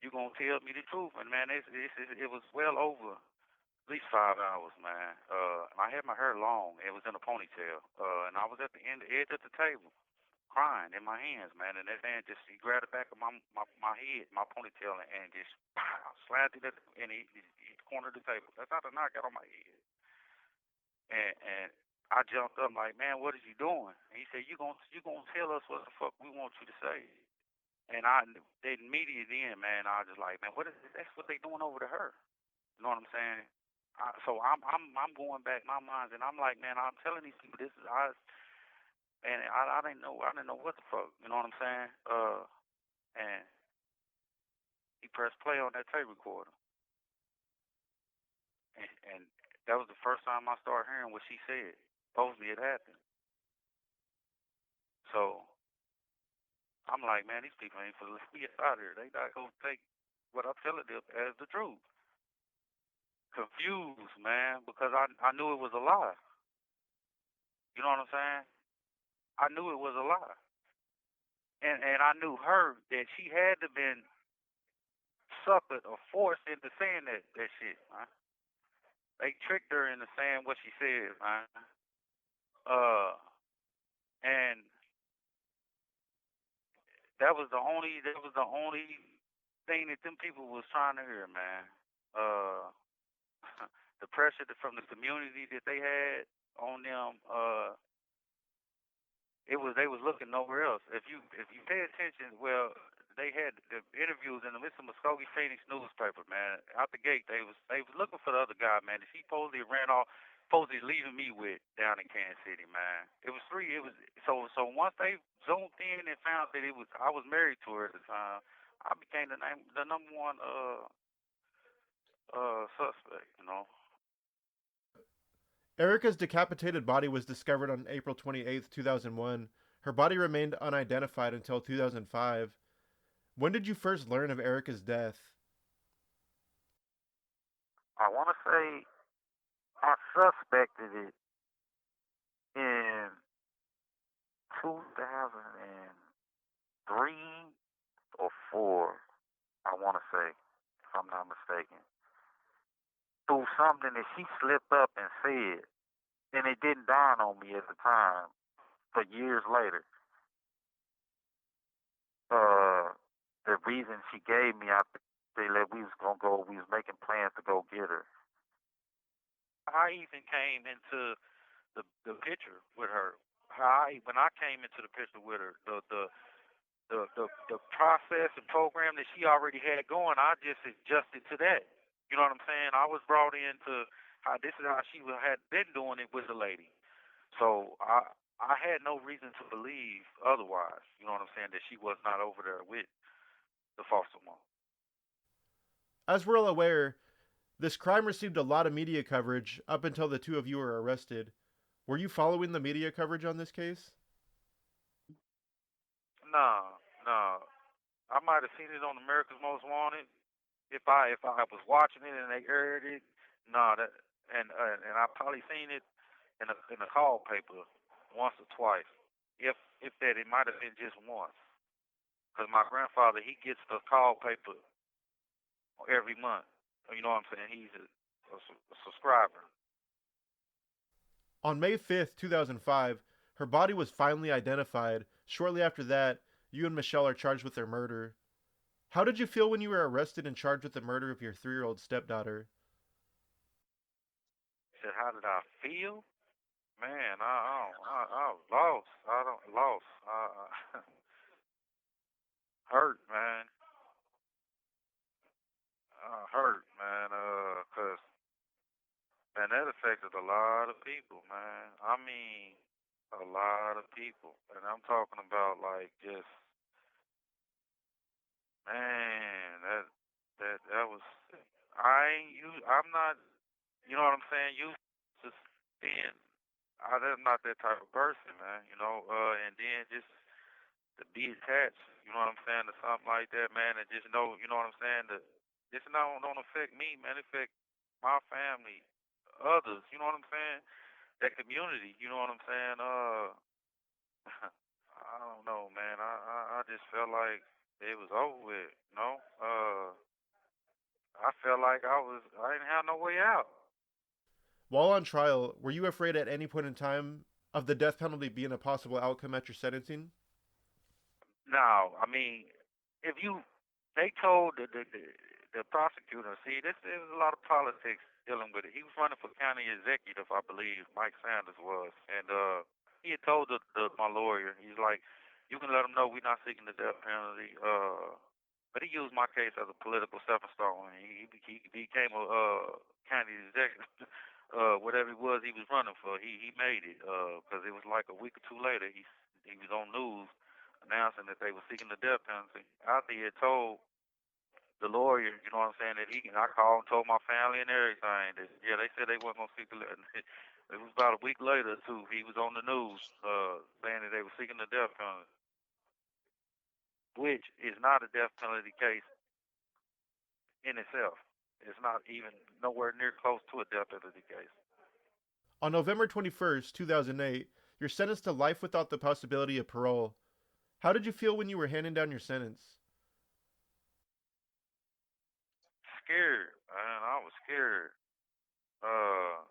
You gonna tell me the truth? And man, it was well over at least 5 hours, man. And I had my hair long. It was in a ponytail. And I was at the edge of the table, crying in my hands, man. And that man he grabbed the back of my head, my ponytail, and just pow, slammed it in the corner of the table. That's how the knock got on my head. And I jumped up like, man, what is you doing? And he said, you gonna tell us what the fuck we want you to say. And they immediately then, man, I was just like, man, that's what they doing over to her. You know what I'm saying? So I'm going back my mind, and I'm like, man, I'm telling these people this is and I didn't know what the fuck. You know what I'm saying? And he pressed play on that tape recorder, and that was the first time I started hearing what she said. Supposedly it happened. So I'm like, man, these people ain't for to let me out here. They not gonna take what I'm telling them as the truth. Confused, man, because I knew it was a lie. You know what I'm saying? I knew it was a lie. And I knew her that she had to been suckered or forced into saying that shit, man. They tricked her into saying what she said, man. And that was the only thing that them people was trying to hear, man. The pressure from the community that they had on them, they was looking nowhere else. If you pay attention, well, they had the interviews in the Mr. Muskogee Phoenix newspaper, man. Out the gate, they was looking for the other guy, man. That he supposedly ran off, supposedly leaving me with down in Kansas City, man. It was three. It was so once they zoomed in and found that I was married to her at the time, I became the number one suspect, you know. Erica's decapitated body was discovered on April 28th, 2001. Her body remained unidentified until 2005. When did you first learn of Erica's death? I want to say I suspected it in 2003 or 4, I want to say, if I'm not mistaken. Through something that she slipped up and said, and it didn't dawn on me at the time, for years later. The reason she gave me after they let we was making plans to go get her. I even came into the picture with her. When I came into the picture with her, the process and program that she already had going, I just adjusted to that. You know what I'm saying? I was brought into this is how she had been doing it with the lady. So I had no reason to believe otherwise. You know what I'm saying? That she was not over there with the foster mom. As we're all aware, this crime received a lot of media coverage up until the two of you were arrested. Were you following the media coverage on this case? No. I might have seen it on America's Most Wanted if I was watching it and they aired it. No, and I probably seen it in a call paper once or twice. If that, it might have been just once. Because my grandfather, he gets the call paper every month. You know what I'm saying? He's a subscriber. On May 5th, 2005, her body was finally identified. Shortly after that, you and Michelle are charged with their murder. How did you feel when you were arrested and charged with the murder of your 3-year-old stepdaughter? Said, how did I feel? Man, I was lost. I don't lost. Hurt, man. Hurt, man. 'Cause man, that affected a lot of people, man. I mean, a lot of people, and I'm talking about like just, man, that was. I'm not. You know what I'm saying? Used to being. I'm not that type of person, man. You know, and then just to be attached, you know what I'm saying, to something like that, man, and just know, you know what I'm saying, This don't affect me, man. It affect my family, others. You know what I'm saying? That community. You know what I'm saying? I don't know, man. I just felt like it was over with. You know? I felt like I didn't have no way out. While on trial, were you afraid at any point in time of the death penalty being a possible outcome at your sentencing? Now, I mean, if you, they told the prosecutor, see, there was a lot of politics dealing with it. He was running for county executive, I believe, Mike Sanders was, and he had told my lawyer, he's like, you can let him know we're not seeking the death penalty. But he used my case as a political stepping stone. He became a county executive. Whatever it was he was running for, he made it. Because it was like a week or two later, he was on news announcing that they were seeking the death penalty. After he had told the lawyer, you know what I'm saying, that I called and told my family and everything that yeah, they said they weren't gonna seek the. It was about a week later too. He was on the news saying that they were seeking the death penalty, which is not a death penalty case in itself. It's not even nowhere near close to a death penalty case. On November 21st, 2008, you're sentenced to life without the possibility of parole. How did you feel when you were handing down your sentence? Scared, man. I was scared. Uh,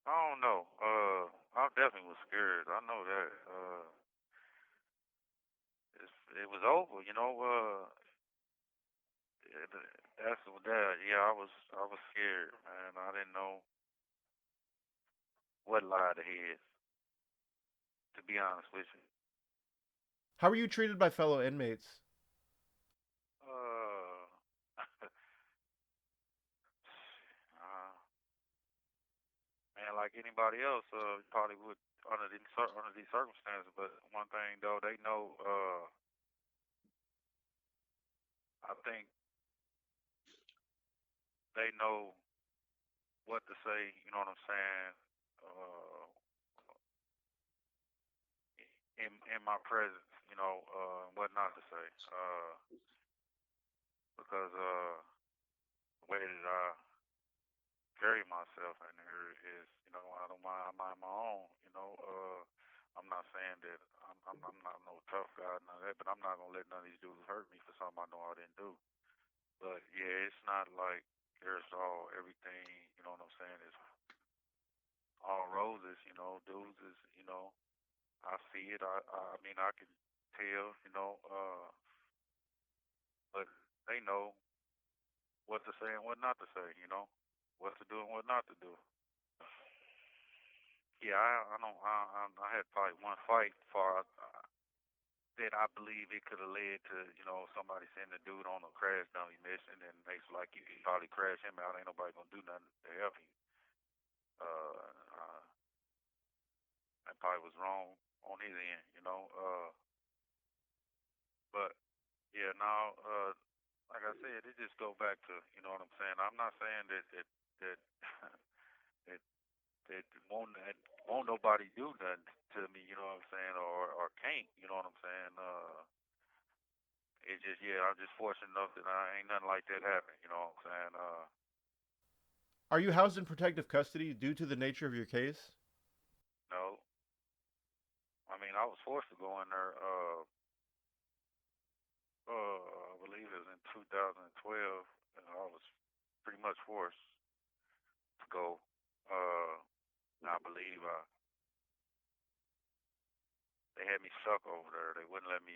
I don't know. I definitely was scared. I know that. It was over, you know. It, that's what that. Yeah, I was scared, man. I didn't know what lied ahead. To be honest with you. How were you treated by fellow inmates? Uh, man, like anybody else, probably would under these circumstances. But one thing though, they know. I think they know what to say. You know what I'm saying? Uh, in my presence, you know, what not to say. Because the way that I carry myself in here is, you know, I don't mind. I mind my own. You know, I'm not saying that I'm not no tough guy, none of that, but I'm not gonna let none of these dudes hurt me for something I know I didn't do. But yeah, it's not like there's all everything. You know what I'm saying? It's all roses. You know, dudes is, you know, I see it. I mean, I can tell. You know, but they know what to say and what not to say. You know, what to do and what not to do. Yeah, I know. I had probably one fight for that I believe it could have led to, you know, somebody sending a dude on a crash dummy mission, and they was like, you can probably crash him out. Ain't nobody gonna do nothing to help him. That probably was wrong on his end, you know. But yeah, now, like I said, it just go back to, you know what I'm saying. I'm not saying that that won't nobody do nothing to me, you know what I'm saying, or can't, you know what I'm saying. It's just yeah, I'm just fortunate enough that I ain't nothing like that happen, you know what I'm saying. Are you housed in protective custody due to the nature of your case? No, I mean I was forced to go in there. I believe it was in 2012, and I was pretty much forced to go. Uh, I believe they had me stuck over there. They wouldn't let me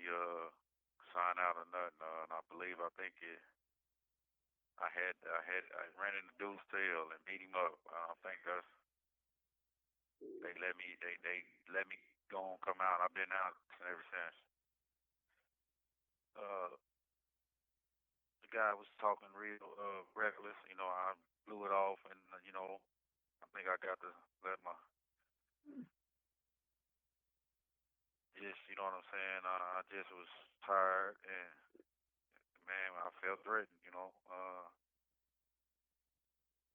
sign out or nothing. And I think I ran into dude's tail and beat him up. I think they let me go and come out. I've been out ever since. Uh, the guy was talking real reckless. You know, I blew it off, and you know, I think I got to let my just, you know what I'm saying. I just was tired, and man, I felt threatened. You know,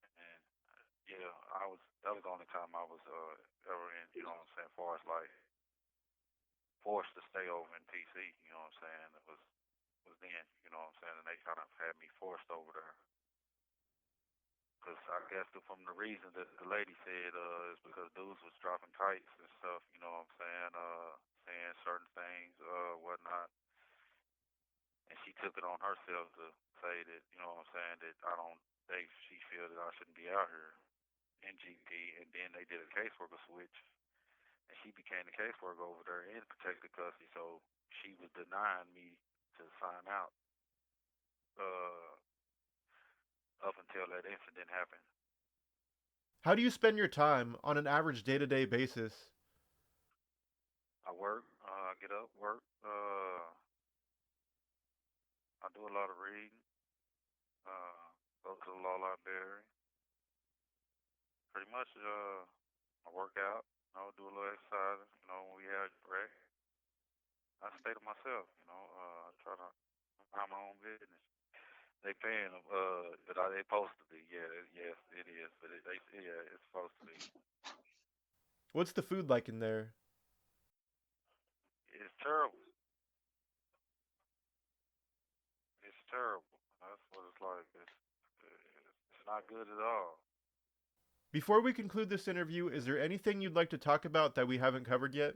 and yeah, I was. That was the only time I was ever in. You know what I'm saying, far as like forced to stay over in PC. You know what I'm saying. It was was then, you know what I'm saying? And they kind of had me forced over there. Because I guess from the reason that the lady said is because dudes was dropping kites and stuff, you know what I'm saying? Saying certain things, whatnot. And she took it on herself to say that, you know what I'm saying, that she feel that I shouldn't be out here in GP. And then they did a caseworker switch. And she became the caseworker over there in protected custody. So she was denying me to sign out up until that incident happened. How do you spend your time on an average day-to-day basis? I work, get up, work. I do a lot of reading. Go to the law library. Pretty much, I work out. Do a little exercise. When we have break, I stay to myself. I try to mind my own business. They paying them, but they supposed to be. Yeah, yes, it is. But it's supposed to be. What's the food like in there? It's terrible. It's terrible. That's what it's like. It's not good at all. Before we conclude this interview, is there anything you'd like to talk about that we haven't covered yet?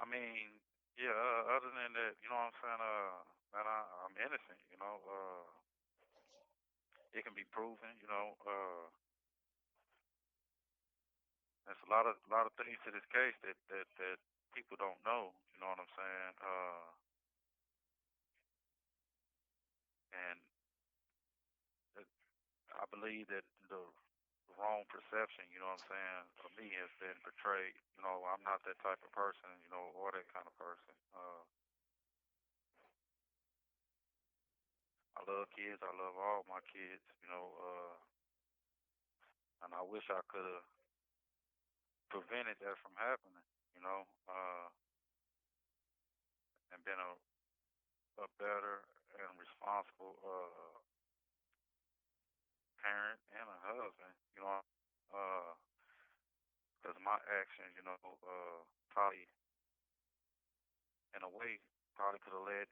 I mean, yeah. Other than that, you know what I'm saying. That I'm innocent. It can be proven. There's a lot of things to this case that people don't know. You know what I'm saying. And I believe that the wrong perception, you know what I'm saying, of me has been portrayed. I'm not that type of person, or that kind of person. I love kids. I love all my kids, and I wish I could have prevented that from happening, and been a better and responsible parent and a husband, because my actions, probably in a way probably could have led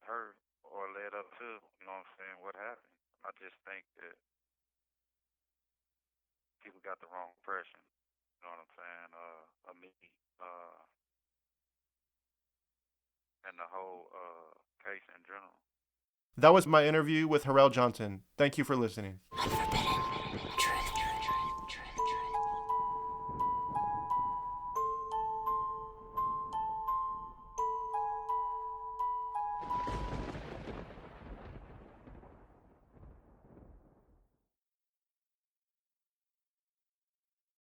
her or led up to, what happened. I just think that people got the wrong impression, you know what I'm saying, of me, and the whole case in general. That was my interview with Harrell Johnson. Thank you for listening.